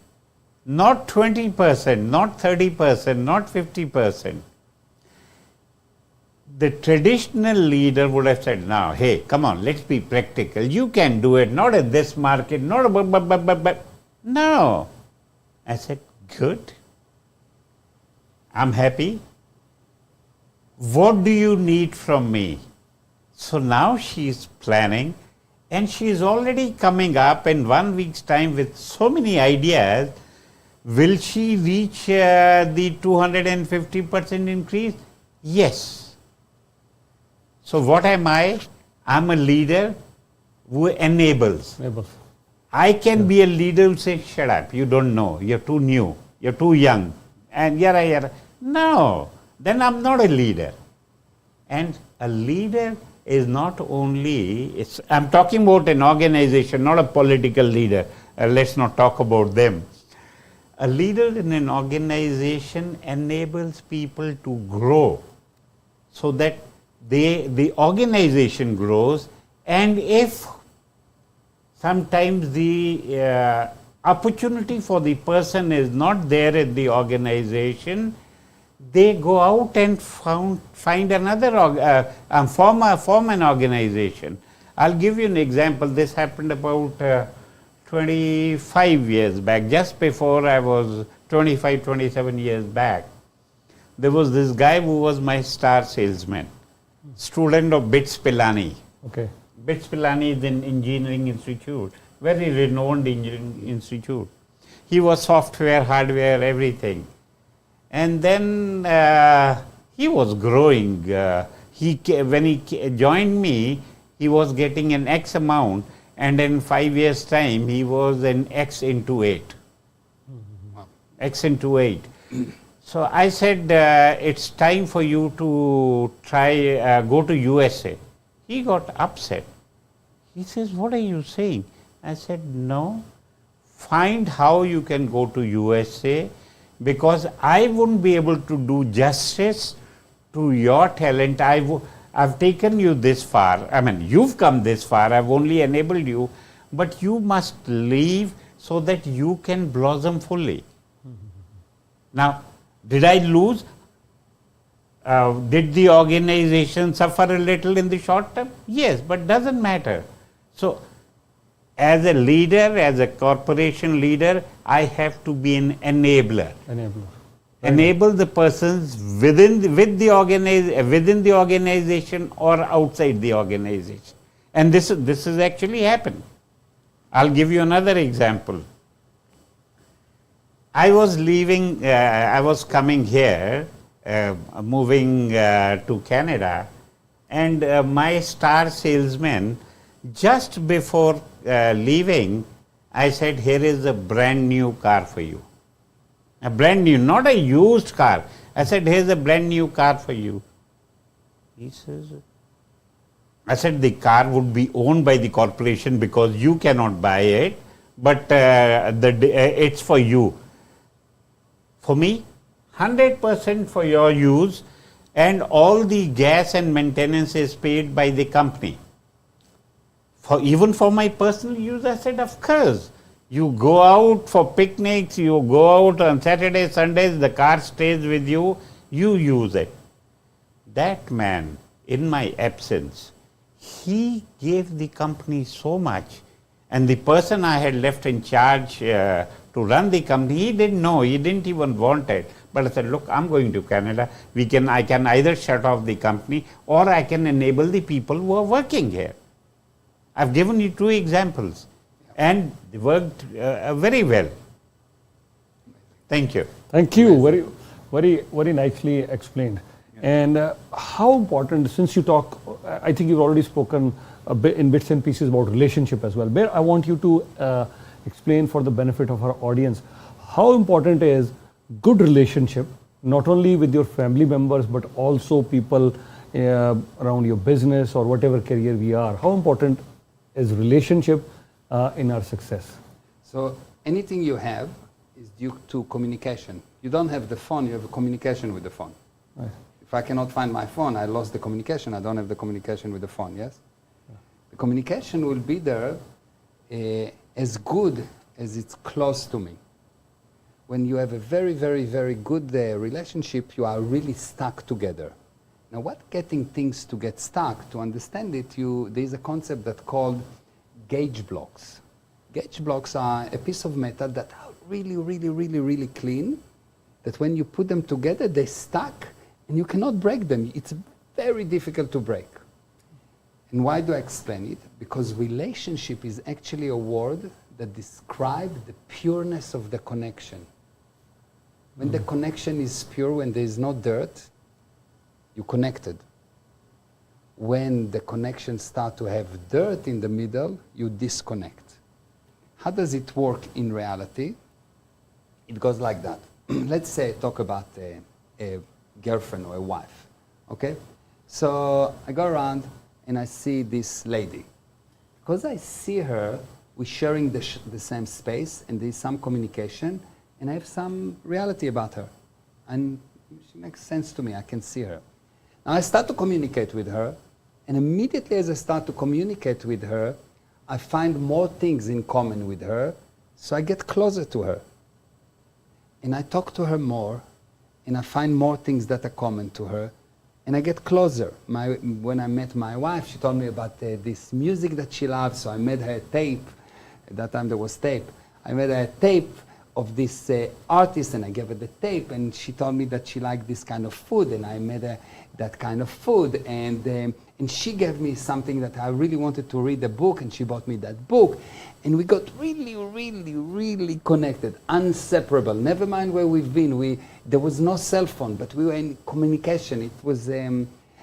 Not 20%, not 30%, not 50%. The traditional leader would have said, now, hey, come on, let's be practical. You can do it, not at this market, not but. No. I said, good. I'm happy. What do you need from me? So now she's planning, and she's already coming up in 1 week's time with so many ideas. Will she reach the 250% increase? Yes. So what am I? I'm a leader who enables. I can be a leader who says, shut up, you don't know, you're too new, you're too young, and yada. No, then I'm not a leader. And a leader is not only, I'm talking about an organization, not a political leader. Let's not talk about them. A leader in an organization enables people to grow so that the organization grows, and if sometimes the opportunity for the person is not there in the organization, they go out and find another, form an organization. I'll give you an example. This happened about 25 years back, just before I was 25, 27 years back, there was this guy who was my star salesman, student of BITS Pilani. Okay. BITS Pilani is an engineering institute, very renowned engineering institute. He was software, hardware, everything. And then he was growing. When he joined me, he was getting an X amount, and in 5 years' time, he was an X into 8. X into 8. So I said, it's time for you to try, go to USA. He got upset. He says, what are you saying? I said, no, find how you can go to USA, because I wouldn't be able to do justice to your talent. I've taken you this far. I mean, you've come this far. I've only enabled you, but you must leave so that you can blossom fully. Now, did I lose? Did the organization suffer a little in the short term? Yes, but doesn't matter. So, as a leader, as a corporation leader, I have to be an enabler. Enable the persons within the organization or outside the organization. And this has actually happened. I'll give you another example. I was leaving, I was coming here, moving to Canada, and my star salesman, just before leaving, I said, here is a brand new car for you. A brand new, not a used car. I said, here's a brand new car for you. He says, I said, the car would be owned by the corporation because you cannot buy it, but it's for you. For me, 100% for your use, and all the gas and maintenance is paid by the company. Even for my personal use, I said, of course. You go out for picnics, you go out on Saturdays, Sundays, the car stays with you, you use it. That man, in my absence, he gave the company so much, and the person I had left in charge to run the company, he didn't know, he didn't even want it. But I said, look, I'm going to Canada. I can either shut off the company or I can enable the people who are working here. I've given you 2 examples, and they worked very well. Thank you. Thank you. Very nicely explained. And how important, since you talk, I think you've already spoken a bit in bits and pieces about relationship as well. But I want you to explain for the benefit of our audience, how important is good relationship, not only with your family members, but also people around your business or whatever career we are. How important is relationship in our success? So anything you have is due to communication. You don't have the phone, you have a communication with the phone. Right. If I cannot find my phone, I lost the communication, I don't have the communication with the phone, yes? Yeah. The communication will be there as good as it's close to me. When you have a very, very, very good relationship, you are really stuck together. Now, what getting things to get stuck, to understand it, there is a concept that's called gauge blocks. Gauge blocks are a piece of metal that are really, really, really, really clean, that when you put them together, they stuck, and you cannot break them. It's very difficult to break. And why do I explain it? Because relationship is actually a word that describes the pureness of the connection. When the connection is pure, when there is no dirt, you connected. When the connection starts to have dirt in the middle, you disconnect. How does it work in reality? It goes like that. Let's say talk about a girlfriend or a wife, okay? So I go around and I see this lady. Because I see her, we're sharing the same space and there's some communication and I have some reality about her. And she makes sense to me, I can see her. Now I start to communicate with her, and immediately as I start to communicate with her, I find more things in common with her, so I get closer to her. And I talk to her more, and I find more things that are common to her, and I get closer. When I met my wife, she told me about this music that she loves, so I made her a tape At that time there was tape. I made a tape of this artist, and I gave her the tape, and she told me that she liked this kind of food, and I made that kind of food, and she gave me something that I really wanted to read, a book, and she bought me that book, and we got really, really, really connected, inseparable. Never mind where we've been. There was no cell phone, but we were in communication. It was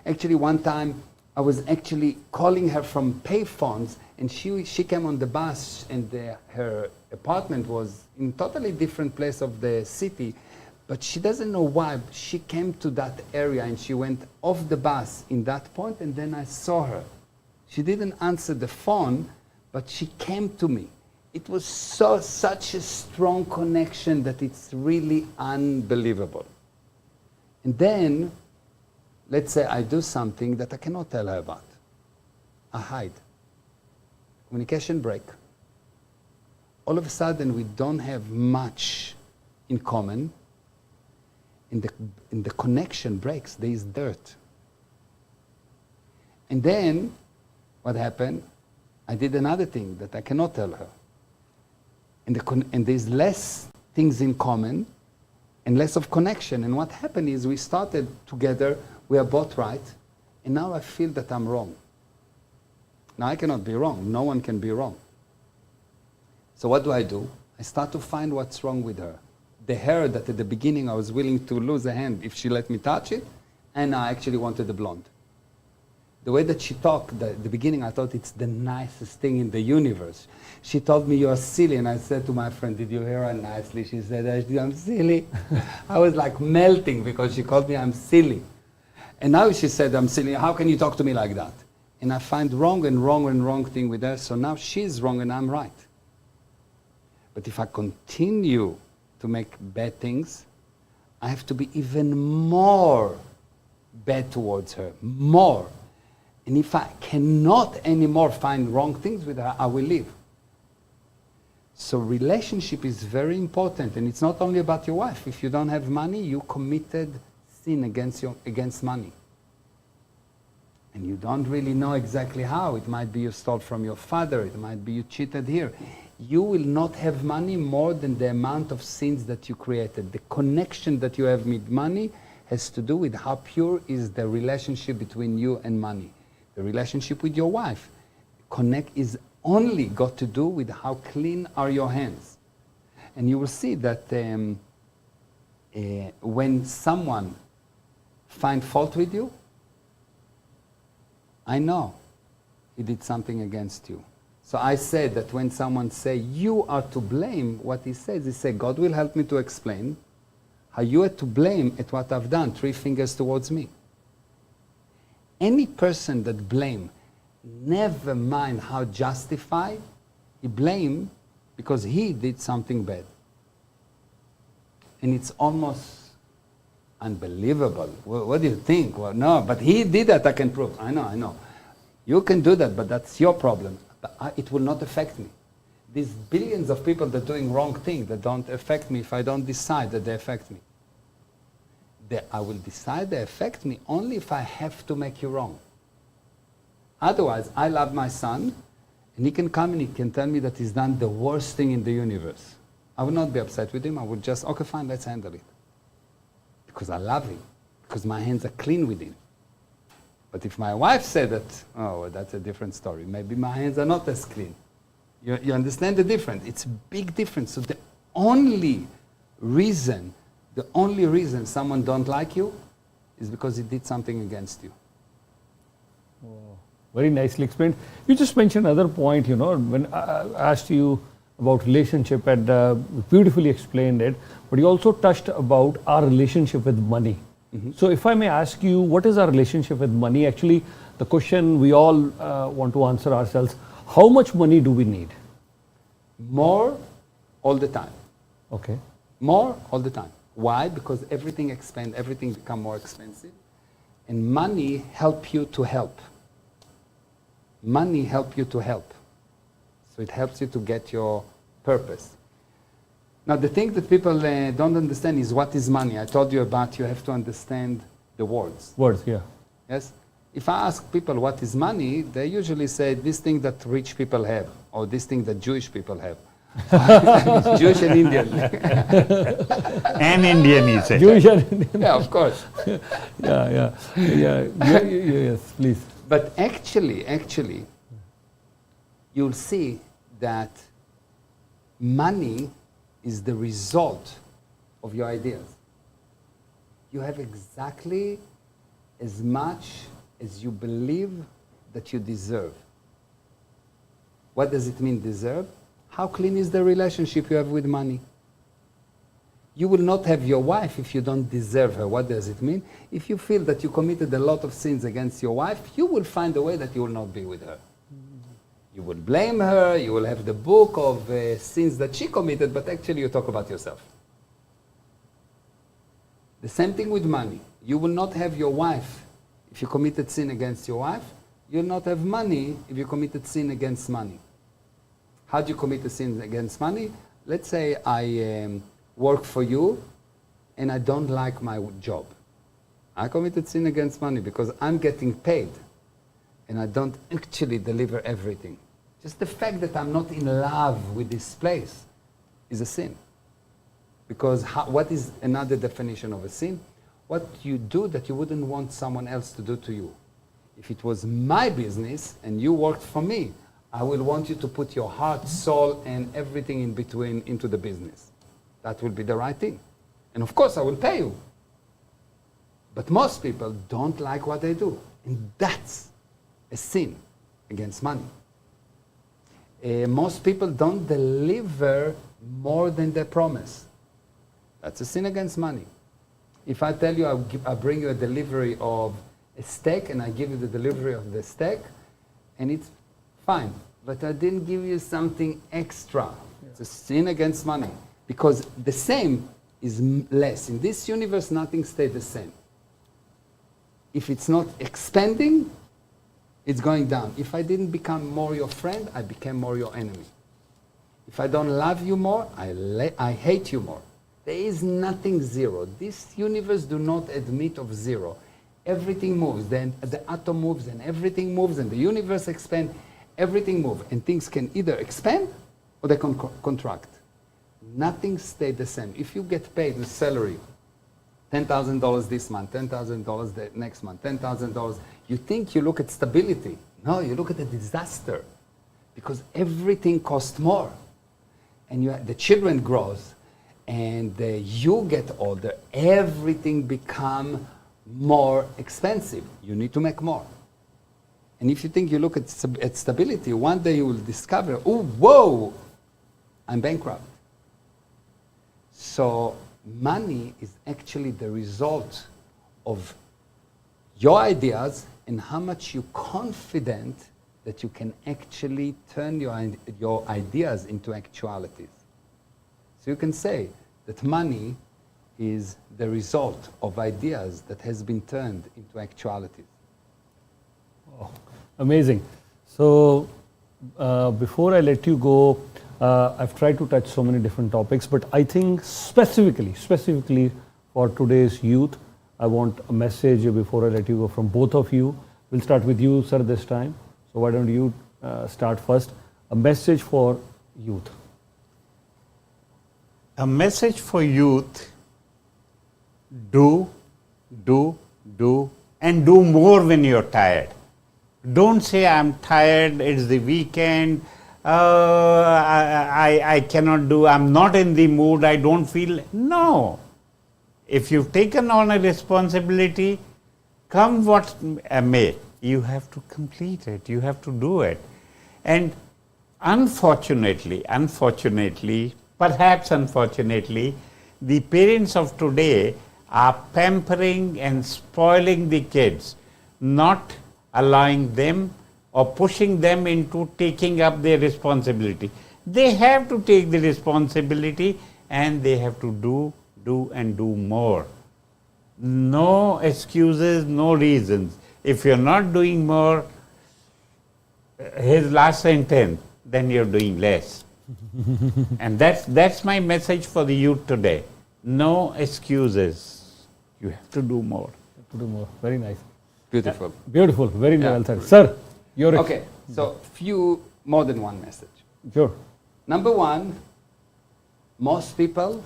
actually one time I was actually calling her from payphones, and she came on the bus, and her apartment was in totally different place of the city, but she doesn't know why. She came to that area, and she went off the bus in that point, and then I saw her. She didn't answer the phone, but she came to me. It was such a strong connection that it's really unbelievable. And then, let's say I do something that I cannot tell her about. I hide. Communication break. All of a sudden, we don't have much in common, and the connection breaks. There is dirt. And then, what happened? I did another thing that I cannot tell her. And there's less things in common and less of connection. And what happened is we started together, we are both right, and now I feel that I'm wrong. Now I cannot be wrong. No one can be wrong. So what do? I start to find what's wrong with her. The hair that at the beginning I was willing to lose a hand if she let me touch it, and I actually wanted the blonde. The way that she talked, at the beginning I thought it's the nicest thing in the universe. She told me, "You're silly," and I said to my friend, "Did you hear her nicely?" She said, "I'm silly." I was like melting because she called me I'm silly. And now she said, "I'm silly. How can you talk to me like that?" And I find wrong and wrong and wrong thing with her, so now she's wrong and I'm right. But if I continue to make bad things, I have to be even more bad towards her, more. And if I cannot anymore find wrong things with her, I will leave. So relationship is very important, and it's not only about your wife. If you don't have money, you committed sin against money. And you don't really know exactly how. It might be you stole from your father, it might be you cheated here. You will not have money more than the amount of sins that you created. The connection that you have with money has to do with how pure is the relationship between you and money. The relationship with your wife is only got to do with how clean are your hands. And you will see that when someone finds fault with you, I know he did something against you. So I said that when someone say you are to blame, what he says, God will help me to explain how you are to blame at what I've done, 3 fingers towards me. Any person that blame, never mind how justified, he blame because he did something bad. And it's almost unbelievable. What do you think? Well, no, but he did that, I can prove. I know. You can do that, but that's your problem. But it will not affect me. These billions of people that are doing wrong things that don't affect me if I don't decide that they affect me. I will decide they affect me only if I have to make you wrong. Otherwise, I love my son, and he can come and he can tell me that he's done the worst thing in the universe. I will not be upset with him. I would just, okay, fine, let's handle it. Because I love him. Because my hands are clean with him. But if my wife said that, oh, well, that's a different story. Maybe my hands are not as clean. You understand the difference? It's a big difference. So the only reason someone don't like you is because he did something against you. Oh, very nicely explained. You just mentioned another point, when I asked you about relationship, and beautifully explained it, but you also touched about our relationship with money. Mm-hmm. So if I may ask you, what is our relationship with money? Actually, the question we all want to answer ourselves, how much money do we need? More all the time. Okay. More all the time. Why? Because everything become more expensive. And money help you to help. Money help you to help. So it helps you to get your purpose. Now, the thing that people don't understand is what is money. I told you about you have to understand the words. Words, yeah. Yes? If I ask people what is money, they usually say this thing that rich people have, or this thing that Jewish people have. Jewish and Indian. And Indian, he said. Jewish and Indian. Yeah, of course. Yes, please. But actually, you'll see that money is the result of your ideas. You have exactly as much as you believe that you deserve. What does it mean, deserve? How clean is the relationship you have with money? You will not have your wife if you don't deserve her. What does it mean? If you feel that you committed a lot of sins against your wife, you will find a way that you will not be with her. You will blame her, you will have the book of sins that she committed, but actually you talk about yourself. The same thing with money. You will not have your wife if you committed sin against your wife. You will not have money if you committed sin against money. How do you commit a sin against money? Let's say I work for you and I don't like my job. I committed sin against money because I'm getting paid and I don't actually deliver everything. Just the fact that I'm not in love with this place is a sin. Because what is another definition of a sin? What you do that you wouldn't want someone else to do to you. If it was my business and you worked for me, I will want you to put your heart, soul, and everything in between into the business. That will be the right thing. And of course, I will pay you. But most people don't like what they do. And that's a sin against money. Most people don't deliver more than they promise. That's a sin against money. If I tell you I bring you a delivery of a steak and I give you the delivery of the steak, and it's fine, but I didn't give you something extra. Yeah. It's a sin against money. Because the same is less. In this universe, nothing stays the same. If it's not expanding, it's going down. If I didn't become more your friend, I became more your enemy. If I don't love you more, I hate you more. There is nothing zero. This universe do not admit of zero. Everything moves. Then the atom moves and everything moves and the universe expands. Everything moves. And things can either expand or they can contract. Nothing stays the same. If you get paid with salary, $10,000 this month, $10,000 the next month, $10,000, you think you look at stability. No, you look at the disaster. Because everything costs more. And the children grows. And you get older, everything become more expensive. You need to make more. And if you think you look at stability, one day you will discover, oh, whoa, I'm bankrupt. So money is actually the result of your ideas and how much you're confident that you can actually turn your ideas into actualities. So you can say that money is the result of ideas that has been turned into actualities. Oh, amazing. So before I let you go, I've tried to touch so many different topics, but I think specifically for today's youth, I want a message before I let you go from both of you. We'll start with you, sir, this time. So why don't you start first? A message for youth. A message for youth: do, and do more when you're tired. Don't say, I'm tired, it's the weekend, I cannot do, I'm not in the mood, I don't feel. No. If you've taken on a responsibility, come what may, you have to complete it, you have to do it. And unfortunately, perhaps unfortunately, the parents of today are pampering and spoiling the kids, not allowing them or pushing them into taking up their responsibility. They have to take the responsibility and they have to do and do more. No excuses, no reasons. If you're not doing more, his last sentence, then you're doing less. And that's my message for the youth today. No excuses. You have to do more. To do more. Very nice. Beautiful. Beautiful. Very Yeah. well said. Sir, your Okay, so more than one message. Sure. Number one, most people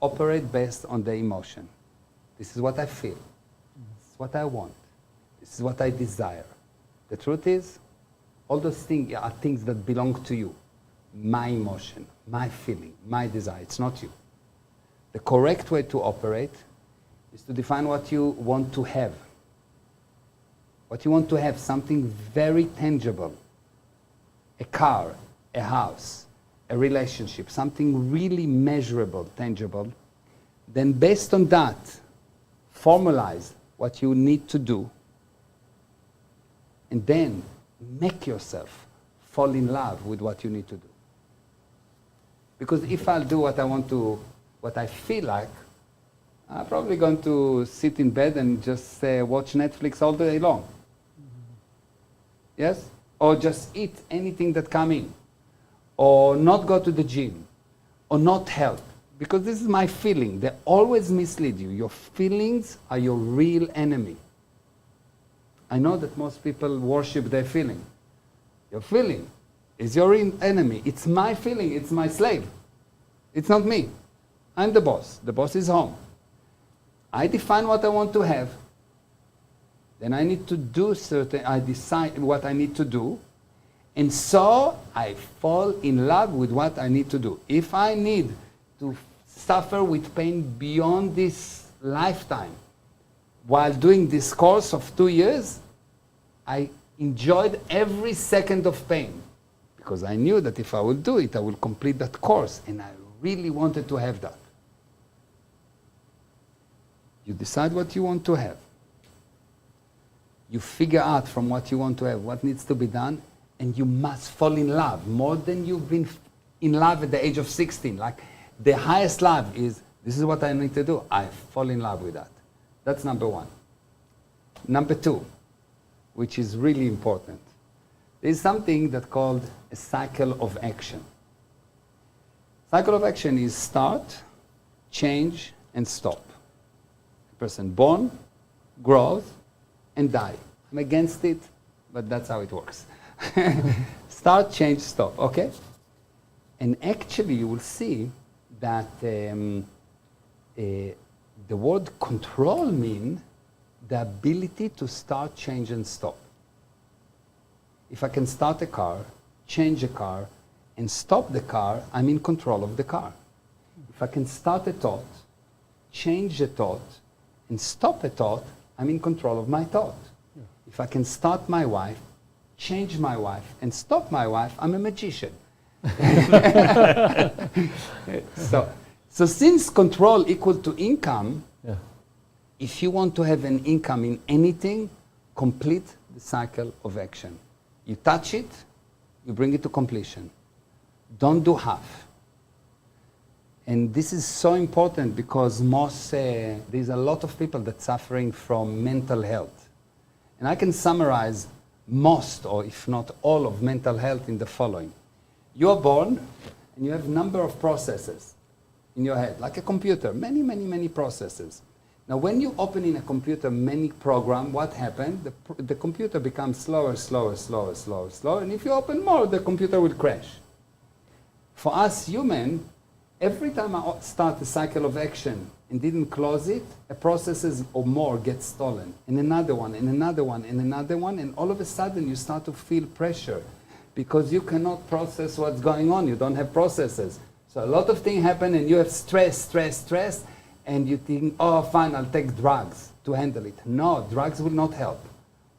operate based on their emotion. This is what I feel. This is what I want. This is what I desire. The truth is, all those things are things that belong to you. My emotion, my feeling, my desire. It's not you. The correct way to operate is to define what you want to have. What you want to have, something very tangible. A car, a house, a relationship, something really measurable, tangible. Then based on that, formalize what you need to do, and then make yourself fall in love with what you need to do. Because if I'll do what I want to, what I feel like, I'm probably going to sit in bed and just watch Netflix all day long. Yes? Or just eat anything that comes in. Or not go to the gym. Or not help. Because this is my feeling. They always mislead you. Your feelings are your real enemy. I know that most people worship their feeling. Your feeling is your enemy. It's my feeling. It's my slave. It's not me. I'm the boss. The boss is home. I define what I want to have. Then I need to do I decide what I need to do. And so I fall in love with what I need to do. If I need to suffer with pain beyond this lifetime while doing this course of 2 years, I enjoyed every second of pain because I knew that if I will do it, I will complete that course, and I really wanted to have that. You decide what you want to have. You figure out from what you want to have what needs to be done, and you must fall in love more than you've been in love at the age of 16. Like the highest love is, this is what I need to do. I fall in love with that. That's number one. Number two, which is really important, there's something that's called a cycle of action. Cycle of action is start, change, and stop. A person born, grows, and die. I'm against it, but that's how it works. Start, change, stop, okay? And actually you will see that the word control means the ability to start, change, and stop. If I can start a car, change a car, and stop the car, I'm in control of the car. If I can start a thought, change a thought, and stop a thought, I'm in control of my thought. Yeah. If I can start my wife, change my wife, and stop my wife, I'm a magician. So since control equal to income, yeah, if you want to have an income in anything, complete the cycle of action. You touch it, you bring it to completion. Don't do half. And this is so important because there's a lot of people that suffering from mental health. And I can summarize most, or if not all, of mental health in the following. You are born and you have a number of processes in your head, like a computer, many processes. Now when you open in a computer many program, what happens? The computer becomes slower, and if you open more, the computer will crash. For us human, every time I start a cycle of action and didn't close it, a process or more gets stolen, and another one, and another one, and another one, and all of a sudden you start to feel pressure because you cannot process what's going on. You don't have processes. So a lot of things happen and you have stress, and you think, oh, fine, I'll take drugs to handle it. No, drugs will not help.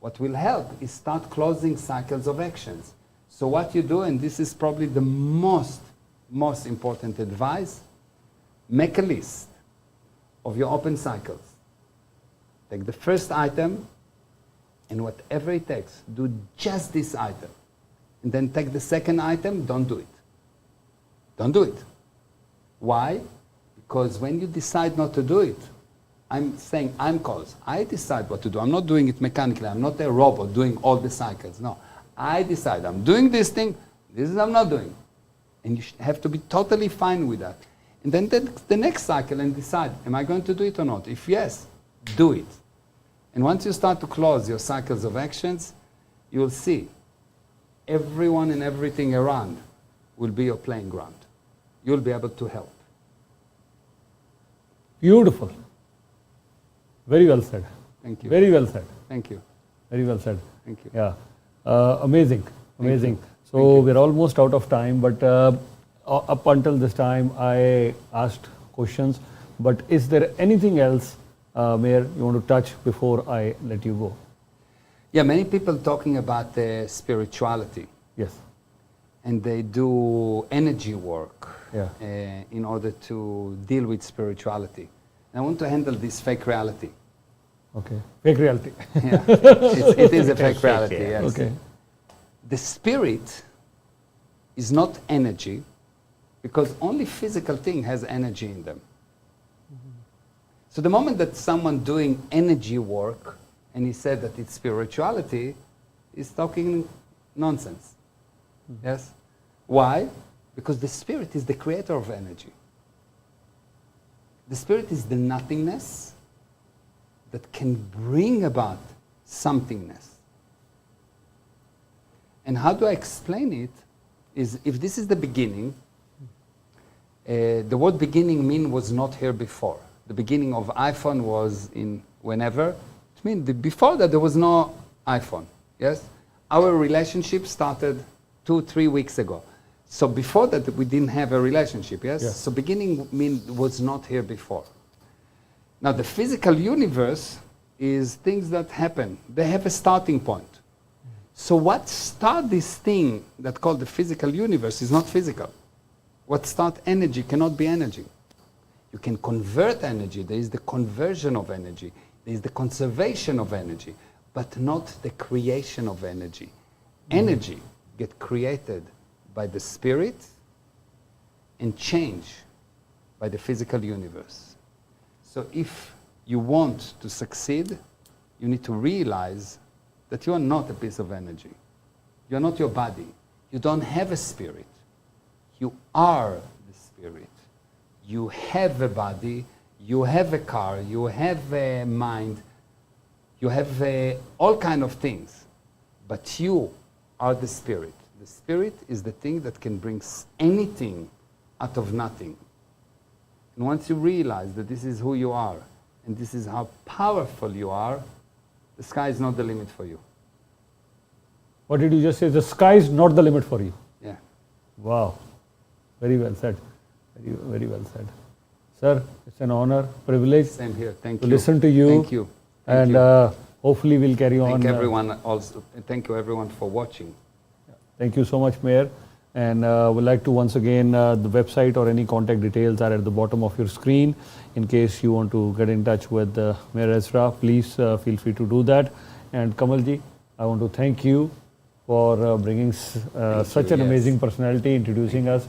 What will help is start closing cycles of actions. So what you do, and this is probably the most important advice, make a list of your open cycles. Take the first item, and whatever it takes, do just this item. And then take the second item, don't do it. Don't do it. Why? Because when you decide not to do it, I'm saying I'm cause. I decide what to do. I'm not doing it mechanically. I'm not a robot doing all the cycles. No. I decide I'm doing this thing, this is I'm not doing. And you have to be totally fine with that. And then the next cycle and decide, am I going to do it or not? If yes, do it. And once you start to close your cycles of actions, you'll see everyone and everything around will be your playing ground. You'll be able to help. Beautiful. Very well said. Thank you. Very well said. Thank you. Very well said. Thank you. Yeah. Amazing. Amazing. Thank So we're almost out of time, but up until this time, I asked questions. But is there anything else, Mayor, you want to touch before I let you go? Yeah, many people talking about spirituality, Yes. and they do energy work Yeah. in order to deal with spirituality. And I want to handle this fake reality. Okay. Fake reality. Yeah, it is a fake reality, yeah. yes. Okay. The spirit is not energy, because only physical thing has energy in them. So the moment that someone doing energy work and he said that it's spirituality, is talking nonsense. Yes? Why? Because the spirit is the creator of energy. The spirit is the nothingness that can bring about somethingness. And how do I explain it? Is if this is the beginning, the word beginning mean was not here before. The beginning of iPhone was in whenever. It means before that there was no iPhone. Yes? Our relationship started 2-3 weeks ago. So before that we didn't have a relationship, yes? Yes. So beginning mean was not here before. Now the physical universe is things that happen. They have a starting point. So what start this thing that called the physical universe is not physical. What start energy cannot be energy. You can convert energy. There is the conversion of energy. There is the conservation of energy, but not the creation of energy. Energy get created by the spirit and change by the physical universe. So if you want to succeed, you need to realize that you are not a piece of energy. You are not your body. You don't have a spirit. You are the spirit. You have a body, you have a car, you have a mind, you have all kind of things. But you are the spirit. The spirit is the thing that can bring anything out of nothing. And once you realize that this is who you are, and this is how powerful you are, the sky is not the limit for you. What did you just say? The sky is not the limit for you. Yeah. Wow. Very well said. Very, very well said. Sir, it's an honor, privilege Same here. Thank to you. listen to you. Thank you. Thank And you. hopefully we'll carry on. Thank everyone also. Thank you everyone for watching. Thank you so much, Mayor. And would like to once again, the website or any contact details are at the bottom of your screen. In case you want to get in touch with Mayor Ezra, please feel free to do that. And Kamalji, I want to thank you for bringing such an yes. amazing personality, introducing us.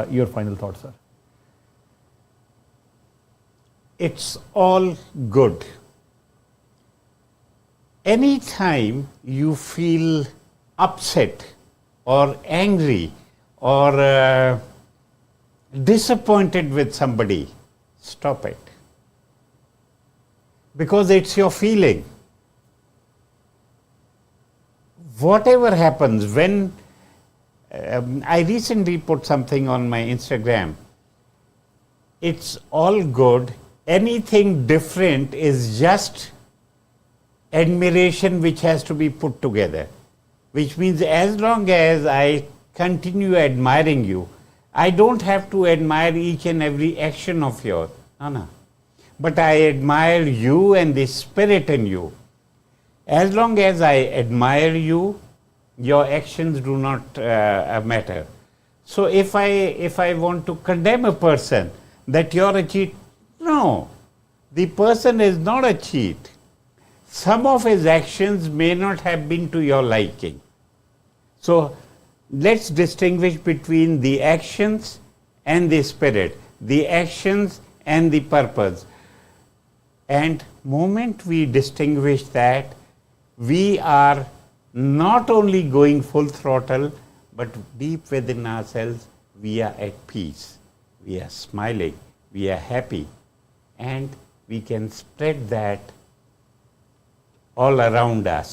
Your final thoughts, sir. It's all good. Anytime you feel upset or angry or disappointed with somebody, stop it. Because it's your feeling. Whatever happens, when I recently put something on my Instagram, it's all good. Anything different is just admiration which has to be put together. Which means as long as I continue admiring you, I don't have to admire each and every action of yours. No. But I admire you and the spirit in you. As long as I admire you, your actions do not matter. So if I want to condemn a person that you're a cheat, no, the person is not a cheat. Some of his actions may not have been to your liking. So let's distinguish between the actions and the spirit, the actions and the purpose. And moment we distinguish that, we are not only going full throttle, but deep within ourselves, we are at peace. We are smiling, we are happy, and we can spread that all around us.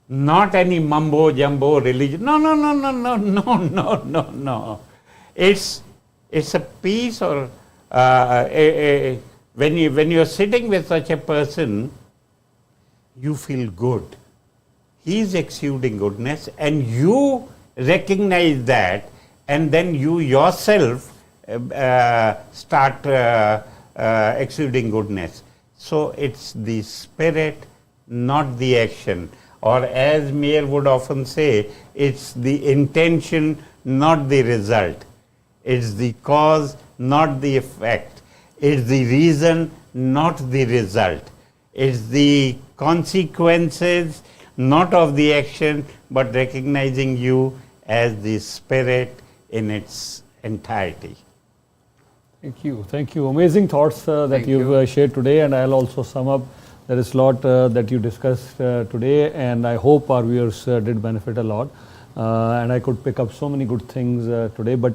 Not any mumbo jumbo religion. No, no, no, no, no, no, no, no, no. It's a peace, or when you're sitting with such a person, you feel good. He's exuding goodness, and you recognize that, and then you yourself start exuding goodness. So it's the spirit, not the action. Or as Mayor would often say, it's the intention, not the result. It's the cause, not the effect. It's the reason, not the result. It's the consequences, not of the action, but recognizing you as the spirit in its entirety. Thank you. Amazing thoughts that you've shared today, and I'll also sum up. There is a lot that you discussed today, and I hope our viewers did benefit a lot. And I could pick up so many good things today, but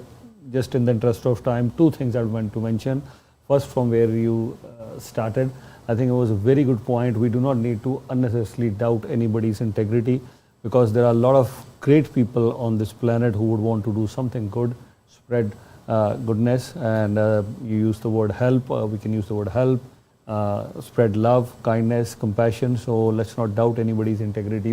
just in the interest of time, two things I want to mention. First, from where you started, I think it was a very good point. We do not need to unnecessarily doubt anybody's integrity, because there are a lot of great people on this planet who would want to do something good, spread goodness, and you use the word help. We can use the word help. Spread love, kindness, compassion. So let's not doubt anybody's integrity.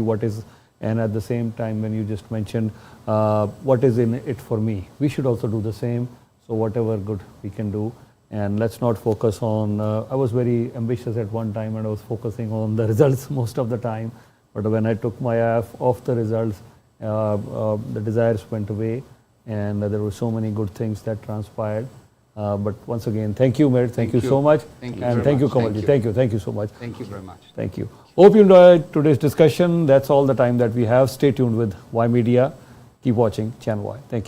And at the same time, when you just mentioned what is in it for me, we should also do the same. So whatever good we can do, and let's not focus on. I was very ambitious at one time, and I was focusing on the results most of the time. But when I took my eye off the results, the desires went away, and there were so many good things that transpired. But once again, thank you, Mayor. Thank you so much. Thank you. And thank you, Kamalji. Thank you so much. Thank you very much. Thank you. Hope you enjoyed today's discussion. That's all the time that we have. Stay tuned with Ymedia. Keep watching Channel Y. Thank you.